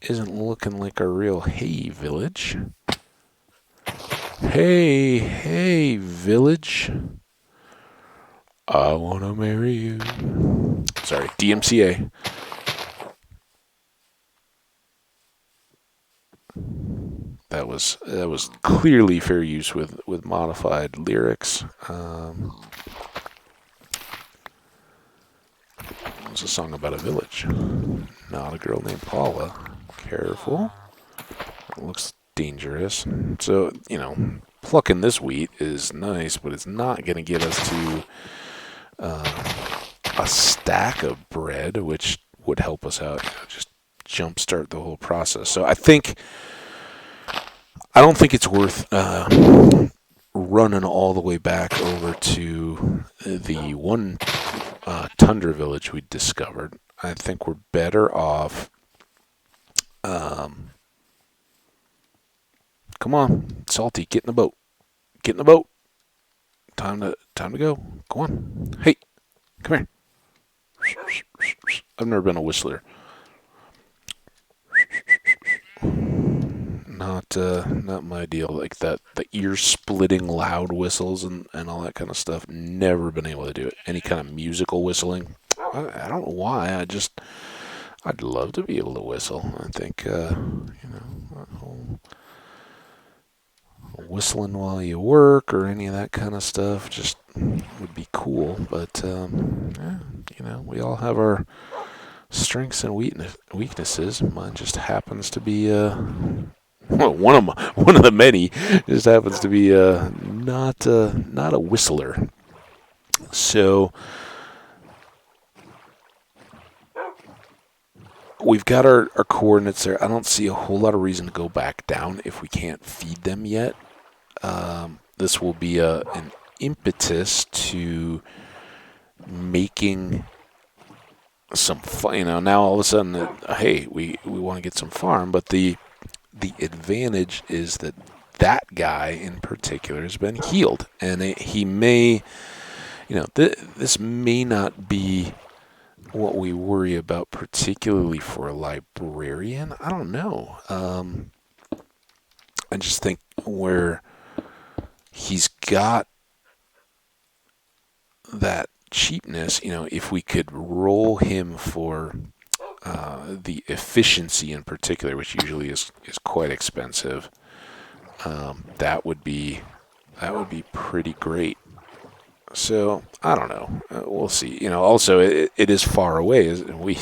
isn't looking like a real hay village. Hey, village. I want to marry you. Sorry, DMCA. That was clearly fair use with modified lyrics. It's a song about a village, not a girl named Paula. Careful. It looks dangerous. So, plucking this wheat is nice, but it's not going to get us to a stack of bread, which would help us out, just jumpstart the whole process. So I don't think it's worth running all the way back over to the one tundra village we discovered. I think we're better off. Come on, Salty, get in the boat. Get in the boat. Time to go. Go on. Hey, come here. I've never been a whistler. Not my deal. Like that, the ear-splitting loud whistles and all that kind of stuff. Never been able to do it. Any kind of musical whistling. I don't know why. I'd love to be able to whistle. I think whistling while you work or any of that kind of stuff just would be cool. But we all have our strengths and weaknesses. Mine just happens to be one of the many just happens to be not a whistler. So we've got our coordinates there. I don't see a whole lot of reason to go back down if we can't feed them yet. This will be an impetus to making some fun. Now all of a sudden, hey, we want to get some farm, but the advantage is that guy in particular has been healed, and he may, this may not be what we worry about particularly for a librarian. I don't know. I just think where he's got that cheapness, if we could roll him for the efficiency in particular, which usually is quite expensive, that would be pretty great. So I don't know. We'll see. Also it is far away. We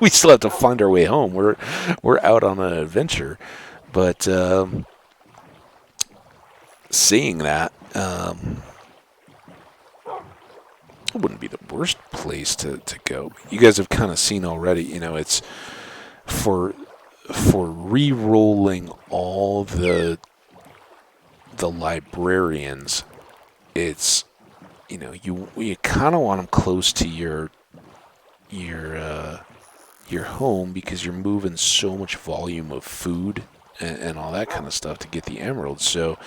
we still have to find our way home. We're out on an adventure, but seeing that it wouldn't be the worst place to go. You guys have kind of seen already, it's for re-rolling all the librarians. It's you kind of want them close to your home because you're moving so much volume of food and all that kind of stuff to get the emeralds. So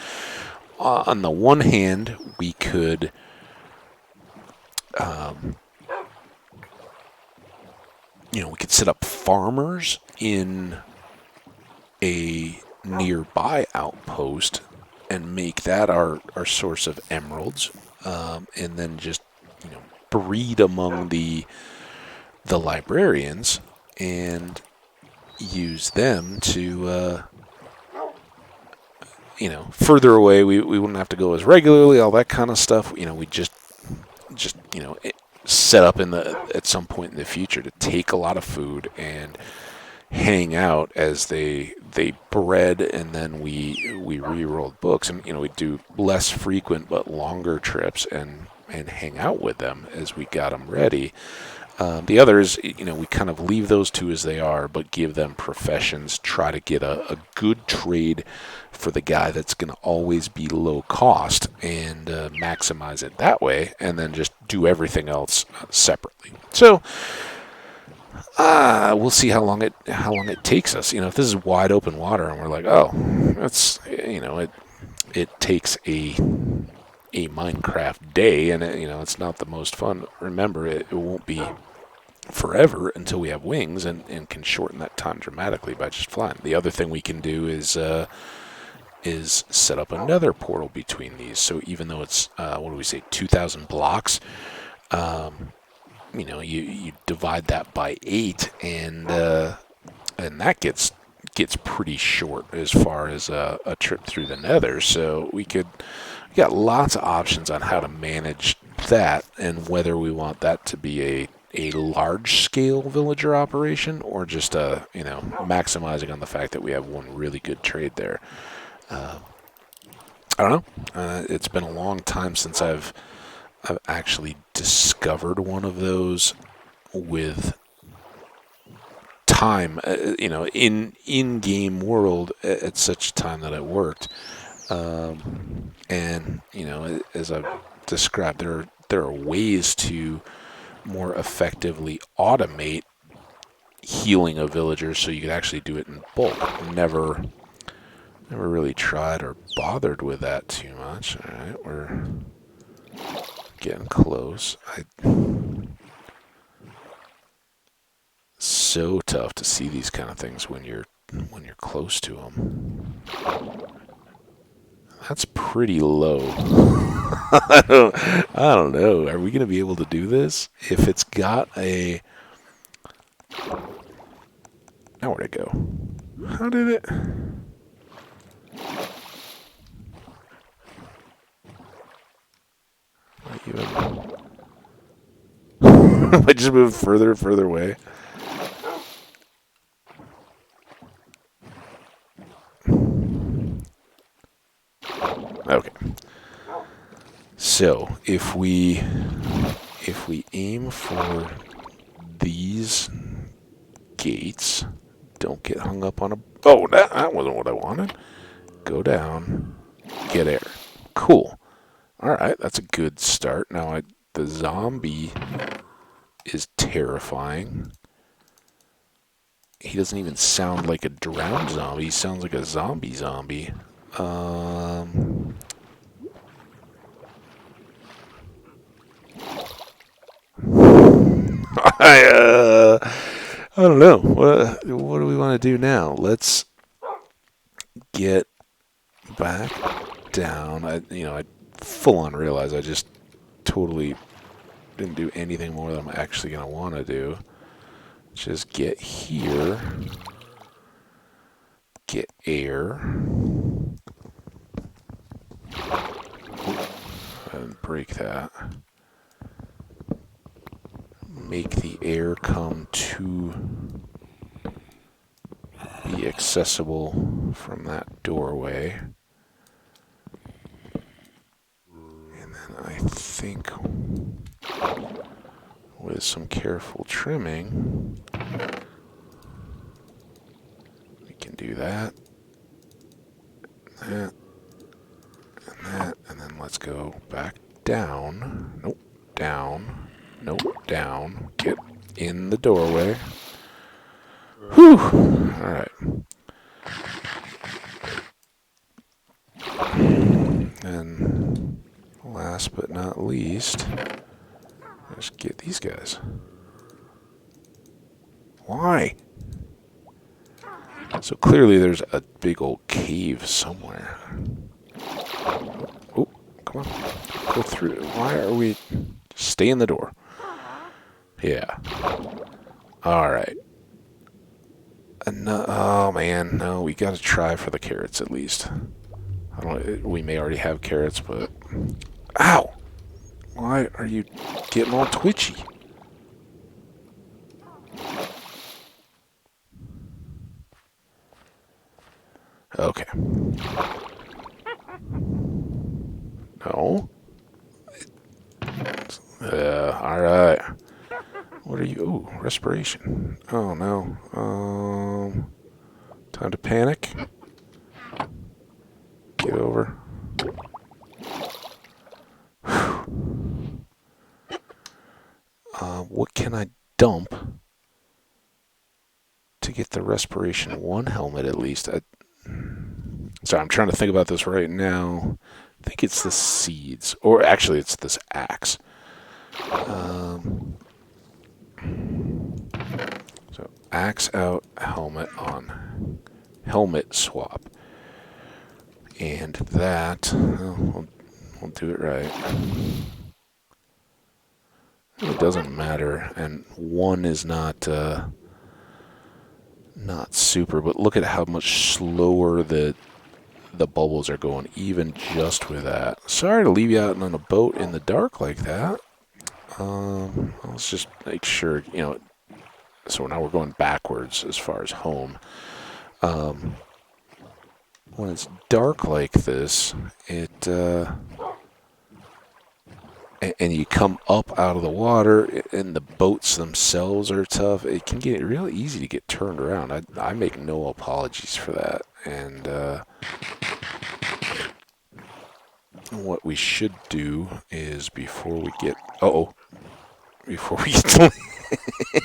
on the one hand, we could we could set up farmers in a nearby outpost and make that our source of emeralds, and then just breed among the librarians and use them to further away. We wouldn't have to go as regularly, all that kind of stuff. We just set up at some point in the future to take a lot of food and hang out as they bred, and then we re-rolled books, and we do less frequent but longer trips and hang out with them as we got them ready. The others, we kind of leave those two as they are, but give them professions, try to get a good trade for the guy that's going to always be low cost, and maximize it that way, and then just do everything else separately. So we'll see how long it takes us. If this is wide open water and we're like, oh, that's it takes a Minecraft day, and it's not the most fun. Remember, it won't be forever until we have wings and can shorten that time dramatically by just flying. The other thing we can do is set up another portal between these. So even though it's 2,000 blocks, you divide that by 8, and that gets pretty short as far as a trip through the Nether. So we got lots of options on how to manage that, and whether we want that to be a large scale villager operation or just maximizing on the fact that we have one really good trade there. I don't know. It's been a long time since I've actually discovered one of those with time, in-game world at such a time that it worked. And as I've described, there are ways to more effectively automate healing of villagers, so you could actually do it in bulk. Never really tried or bothered with that too much. All right, we're getting close. So tough to see these kind of things when you're close to them. That's pretty low. I don't know. Are we going to be able to do this? If it's got a... Now where'd it go? How did it... I just moved further and further away. Okay. So if we aim for these gates, don't get hung up on a... Oh, that wasn't what I wanted. Go down, get air. Cool. All right, that's a good start. Now the zombie is terrifying. He doesn't even sound like a drowned zombie. He sounds like a zombie. I don't know. What do we want to do now? Let's get back down. I full on realize I just totally didn't do anything more than I'm actually going to want to do. Just get here. Get air. And break that. Make the air come to be accessible from that doorway. think with some careful trimming, we can do that, that, and that, and then let's go back down. Nope, down. Nope, down. Get in the doorway. Whew! Alright. And last but not least, let's get these guys. Why? So clearly there's a big old cave somewhere. Oh, come on. Go through. Why are we... Stay in the door. Yeah. Alright. Oh man, no, we gotta try for the carrots at least. We may already have carrots, but... Ow! Why are you getting all twitchy? Okay. No. Alright. What are you... Ooh, respiration. Oh, no. Time to panic. Get over. What can I dump to get the respiration 1 helmet at least? Sorry, I'm trying to think about this right now. I think it's the seeds. Or actually, it's this axe. So, axe out, helmet on. Helmet swap. And that, we'll do it right. It doesn't matter, and 1 is not super, but look at how much slower the bubbles are going, even just with that. Sorry to leave you out on a boat in the dark like that. Let's just make sure, so now we're going backwards as far as home. When it's dark like this, and you come up out of the water, and the boats themselves are tough, it can get real easy to get turned around. I make no apologies for that. And what we should do is before we get to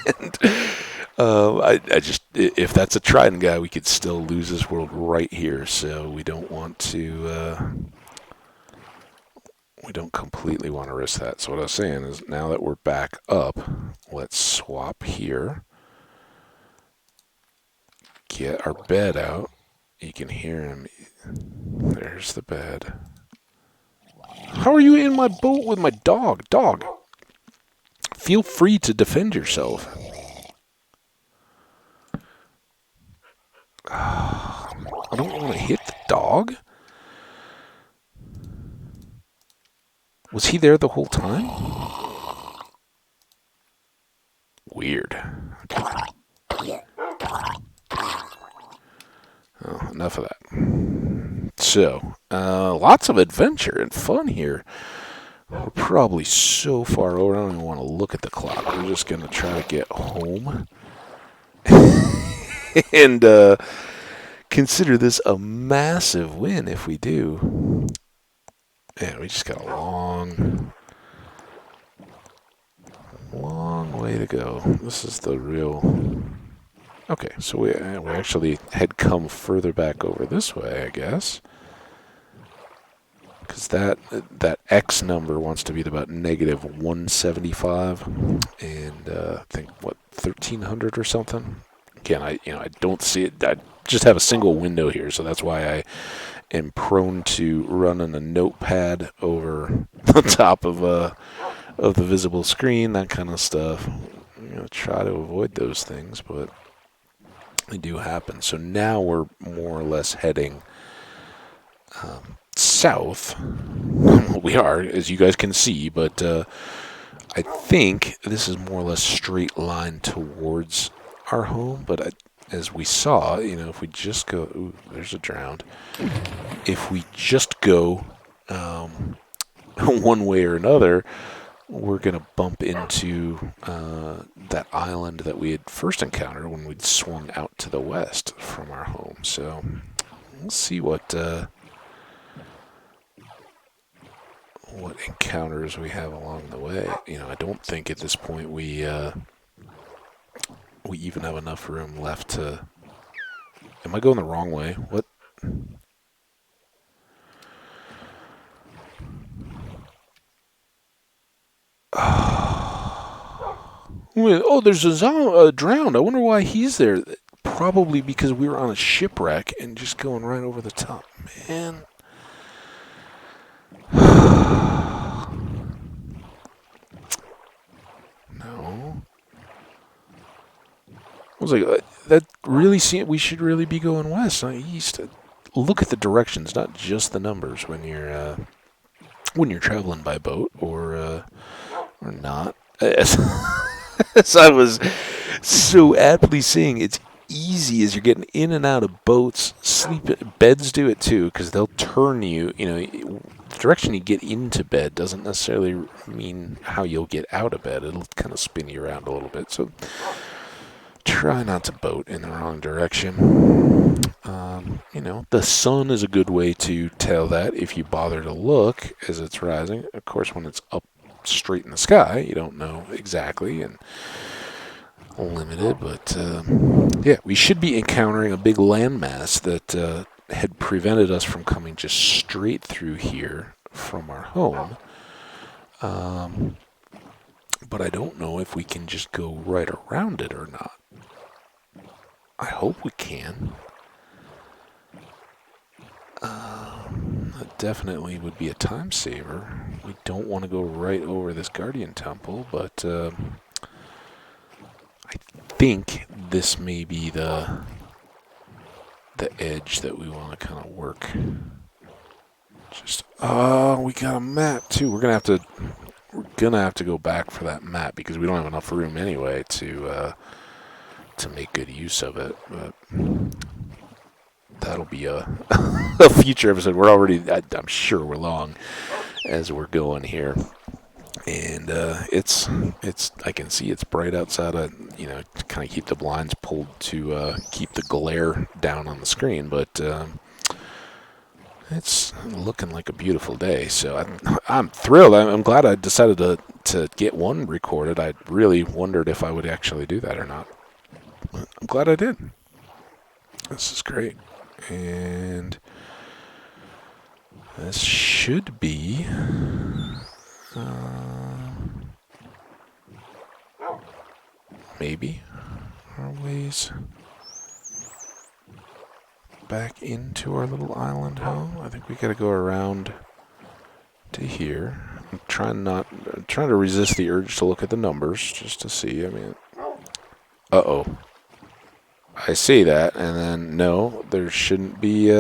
land, I just, if that's a trident guy, we could still lose this world right here. So we don't want to. We don't completely want to risk that. So what I was saying is, now that we're back up, let's swap here. Get our bed out. You can hear him. There's the bed. How are you in my boat with my dog? Dog, feel free to defend yourself. I don't want to hit the dog. Was he there the whole time? Weird. Okay. Oh, enough of that. So, lots of adventure and fun here. We're probably so far over, I don't even want to look at the clock. We're just going to try to get home. And consider this a massive win if we do. Man, we just got a long way to go. This is the real... Okay, so we actually had come further back over this way, I guess. Because that X number wants to be about negative 175. And I think, 1,300 or something? Again, I don't see it. I just have a single window here, so that's why I am prone to running a notepad over the top of the visible screen, that kind of stuff. Try to avoid those things, but they do happen. So now we're more or less heading south. We are, as you guys can see, but I think this is more or less straight line towards our home, but as we saw, if we just go... Ooh, there's a drowned. If we just go one way or another, we're going to bump into that island that we had first encountered when we'd swung out to the west from our home. So we'll see what encounters we have along the way. You know, I don't think at this point we even have enough room left to... Am I going the wrong way? What? Oh, there's a drowned. I wonder why he's there. Probably because we were on a shipwreck and just going right over the top. Man. No. I was like, that really seemed... We should really be going west, not east. Look at the directions, not just the numbers when you're traveling by boat or not. As I was so aptly saying, it's easy as you're getting in and out of boats. Beds do it too, because they'll turn you. You know, the direction you get into bed doesn't necessarily mean how you'll get out of bed. It'll kind of spin you around a little bit. So try not to boat in the wrong direction. You know, the sun is a good way to tell that if you bother to look as it's rising. Of course, when it's up straight in the sky, you don't know exactly and limited, but yeah, we should be encountering a big landmass that had prevented us from coming just straight through here from our home. But I don't know if we can just go right around it or not. I hope we can. That definitely would be a time saver. We don't want to go right over this Guardian Temple, but I think this may be the edge that we want to kind of work. Just we got a map too. We're gonna have to go back for that map because we don't have enough room anyway to make good use of it. But that'll be a future episode. We're already, I'm sure we're long as we're going here. And it's I can see it's bright outside. You know, to kind of keep the blinds pulled to keep the glare down on the screen. But it's looking like a beautiful day. So I'm thrilled. I'm glad I decided to get one recorded. I really wondered if I would actually do that or not. But I'm glad I did. This is great. And this should be maybe our ways back into our little island home. I think we gotta go around to here. I'm trying to resist the urge to look at the numbers just to see. I mean, uh-oh. I see that, and then no, there shouldn't be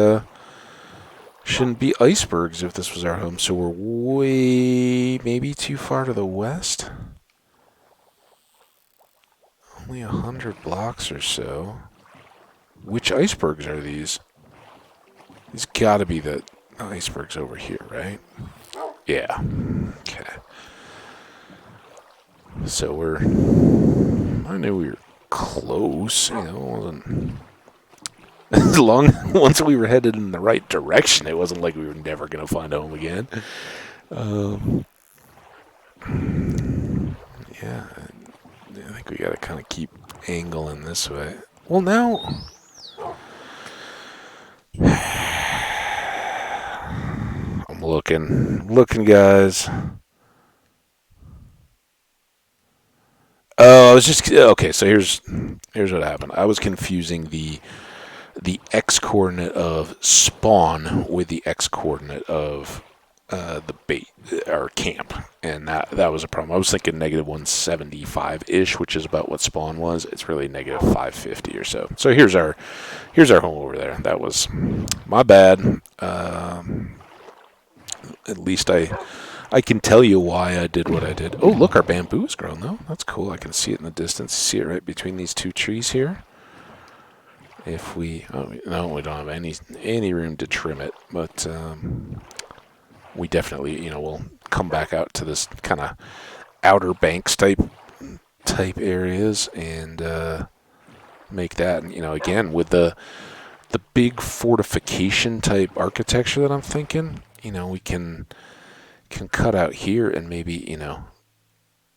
icebergs if this was our home. So we're way maybe too far to the west. Only 100 blocks or so. Which icebergs are these? These gotta be the icebergs over here, right? Yeah. Okay. So I knew we were close, you know, it wasn't once we were headed in the right direction, it wasn't like we were never going to find home again. Yeah, I think we got to kind of keep angling this way. Well, now I'm looking, guys. Oh, I was just okay. So here's what happened. I was confusing the x coordinate of spawn with the x coordinate of the bait or camp, and that was a problem. I was thinking negative 175-ish, which is about what spawn was. It's really negative 550 or so. So here's our home over there. That was my bad. At least I can tell you why I did what I did. Oh, look, our bamboo is grown, though. That's cool. I can see it in the distance. See it right between these two trees here. No, we don't have any room to trim it, but we definitely, will come back out to this kind of Outer Banks type areas and make that. And, again, with the big fortification type architecture that I'm thinking, we can cut out here and maybe,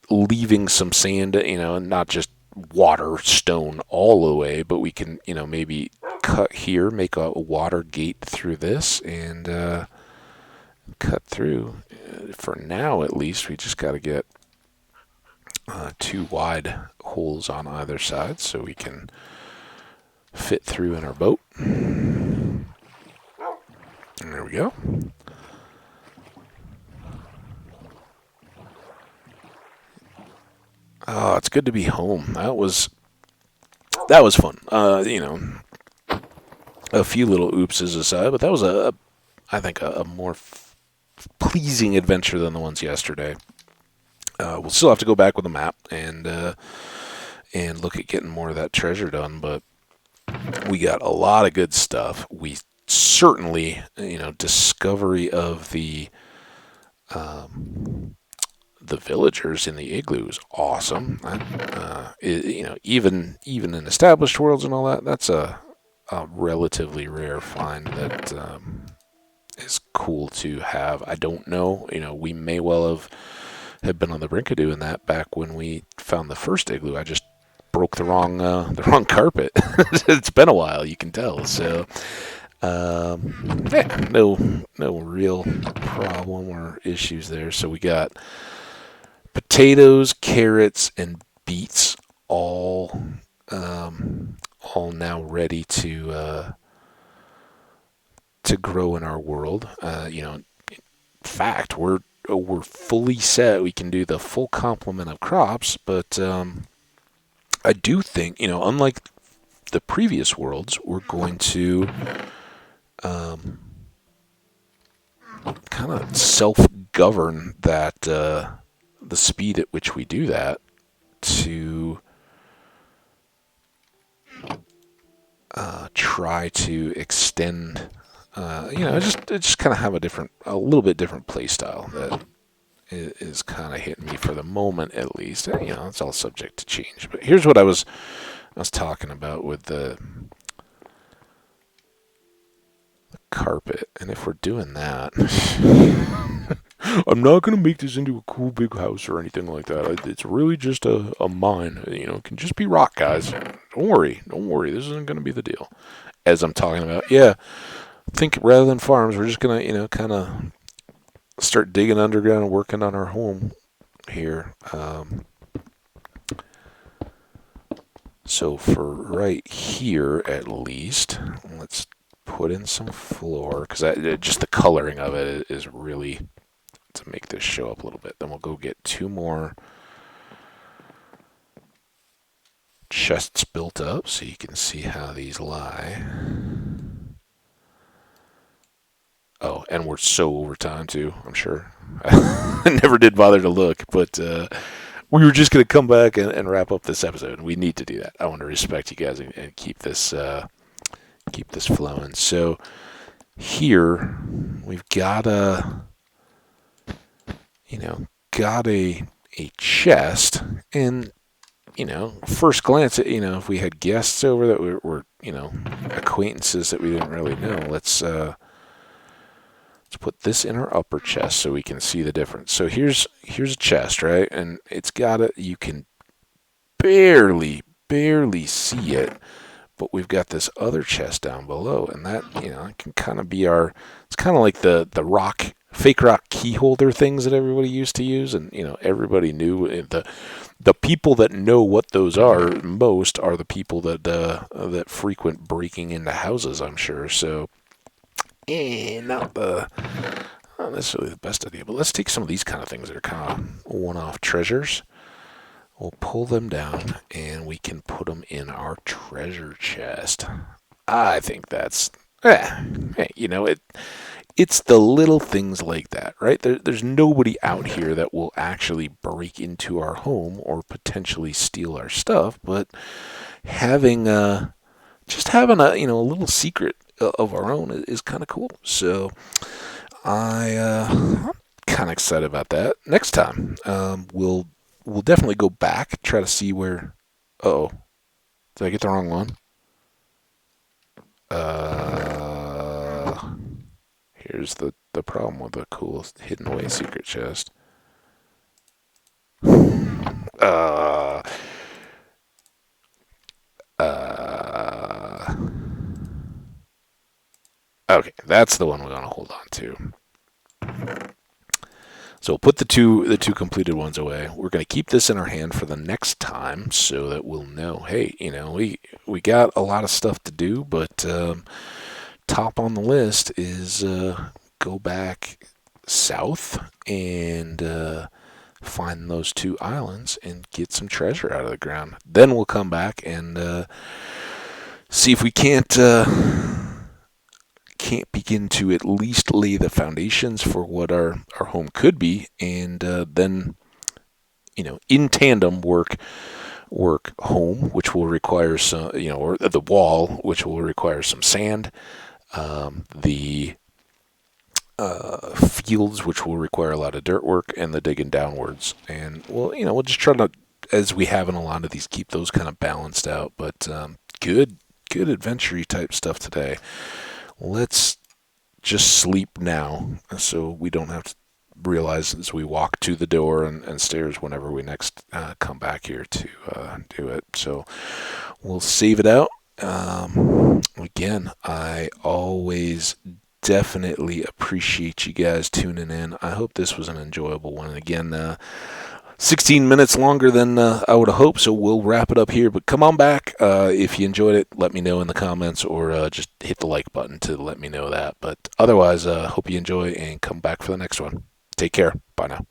leaving some sand, and not just water, stone all the way, but we can, maybe cut here, make a water gate through this, and cut through. For now, at least, we just got to get 2 wide holes on either side so we can fit through in our boat. And there we go. Oh, it's good to be home. That was fun. A few little oopses aside, but that was I think a more pleasing adventure than the ones yesterday. We'll still have to go back with a map and look at getting more of that treasure done, but we got a lot of good stuff. We certainly, discovery of the villagers in the igloos, awesome. Even in established worlds and all that, that's a relatively rare find that is cool to have. I don't know, we may well have been on the brink of doing that back when we found the first igloo. I just broke the wrong carpet. It's been a while, you can tell. So, no real problem or issues there. So we got potatoes, carrots, and beets all now ready to grow in our world. In fact, we're fully set. We can do the full complement of crops, but I do think, unlike the previous worlds, we're going to kind of self-govern that the speed at which we do that to try to extend, just kind of have a little bit different play style that is kind of hitting me for the moment, at least. It's all subject to change. But here's what I was talking about with the carpet, and if we're doing that, I'm not going to make this into a cool big house or anything like that. It's really just a mine. It can just be rock, guys. Don't worry. This isn't going to be the deal. As I'm talking about, think rather than farms, we're just going to, kind of start digging underground and working on our home here. So for right here, at least, let's put in some floor, because just the coloring of it is really to make this show up a little bit. Then we'll go get 2 more chests built up so you can see how these lie. Oh, and we're so over time too, I'm sure. I never did bother to look, but we were just going to come back and wrap up this episode. We need to do that. I want to respect you guys and keep this flowing. So here we've got a chest, and first glance at if we had guests over that were acquaintances that we didn't really know, let's put this in our upper chest so we can see the difference. So here's a chest, right? And it's got you can barely see it, but we've got this other chest down below, and that can kind of be it's kind of like the fake rock key holder things that everybody used to use, and everybody knew. The people that know what those are most are the people that frequent breaking into houses, I'm sure. So not necessarily the best idea, but let's take some of these kind of things that are kind of one-off treasures. We'll pull them down, and we can put them in our treasure chest. I think that's, it's the little things like that, right? There's nobody out here that will actually break into our home or potentially steal our stuff, but having a little secret of our own is kind of cool. So I'm kind of excited about that. Next time, we'll definitely go back, try to see where. Oh, did I get the wrong one? Uh, Here's the problem with the cool hidden away secret chest. Uh, uh. Okay, that's the one we want to hold on to. So we'll put the two completed ones away. We're going to keep this in our hand for the next time, so that we'll know. Hey, we got a lot of stuff to do, but top on the list is go back south and find those two islands and get some treasure out of the ground. Then we'll come back and see if we can't begin to at least lay the foundations for what our home could be, and then in tandem work home, which will require some, or the wall, which will require some sand, the fields, which will require a lot of dirt work, and the digging downwards. And we'll just try to, as we have in a lot of these, keep those kind of balanced out. But good adventure-y type stuff today. Let's just sleep now, so we don't have to realize as we walk to the door and stairs whenever we next come back here to do it. So we'll save it out. Again, I always definitely appreciate you guys tuning in. I hope this was an enjoyable one. And again, 16 minutes longer than I would have hoped, so we'll wrap it up here. But come on back. If you enjoyed it, let me know in the comments, or just hit the like button to let me know that. But otherwise, hope you enjoy and come back for the next one. Take care. Bye now.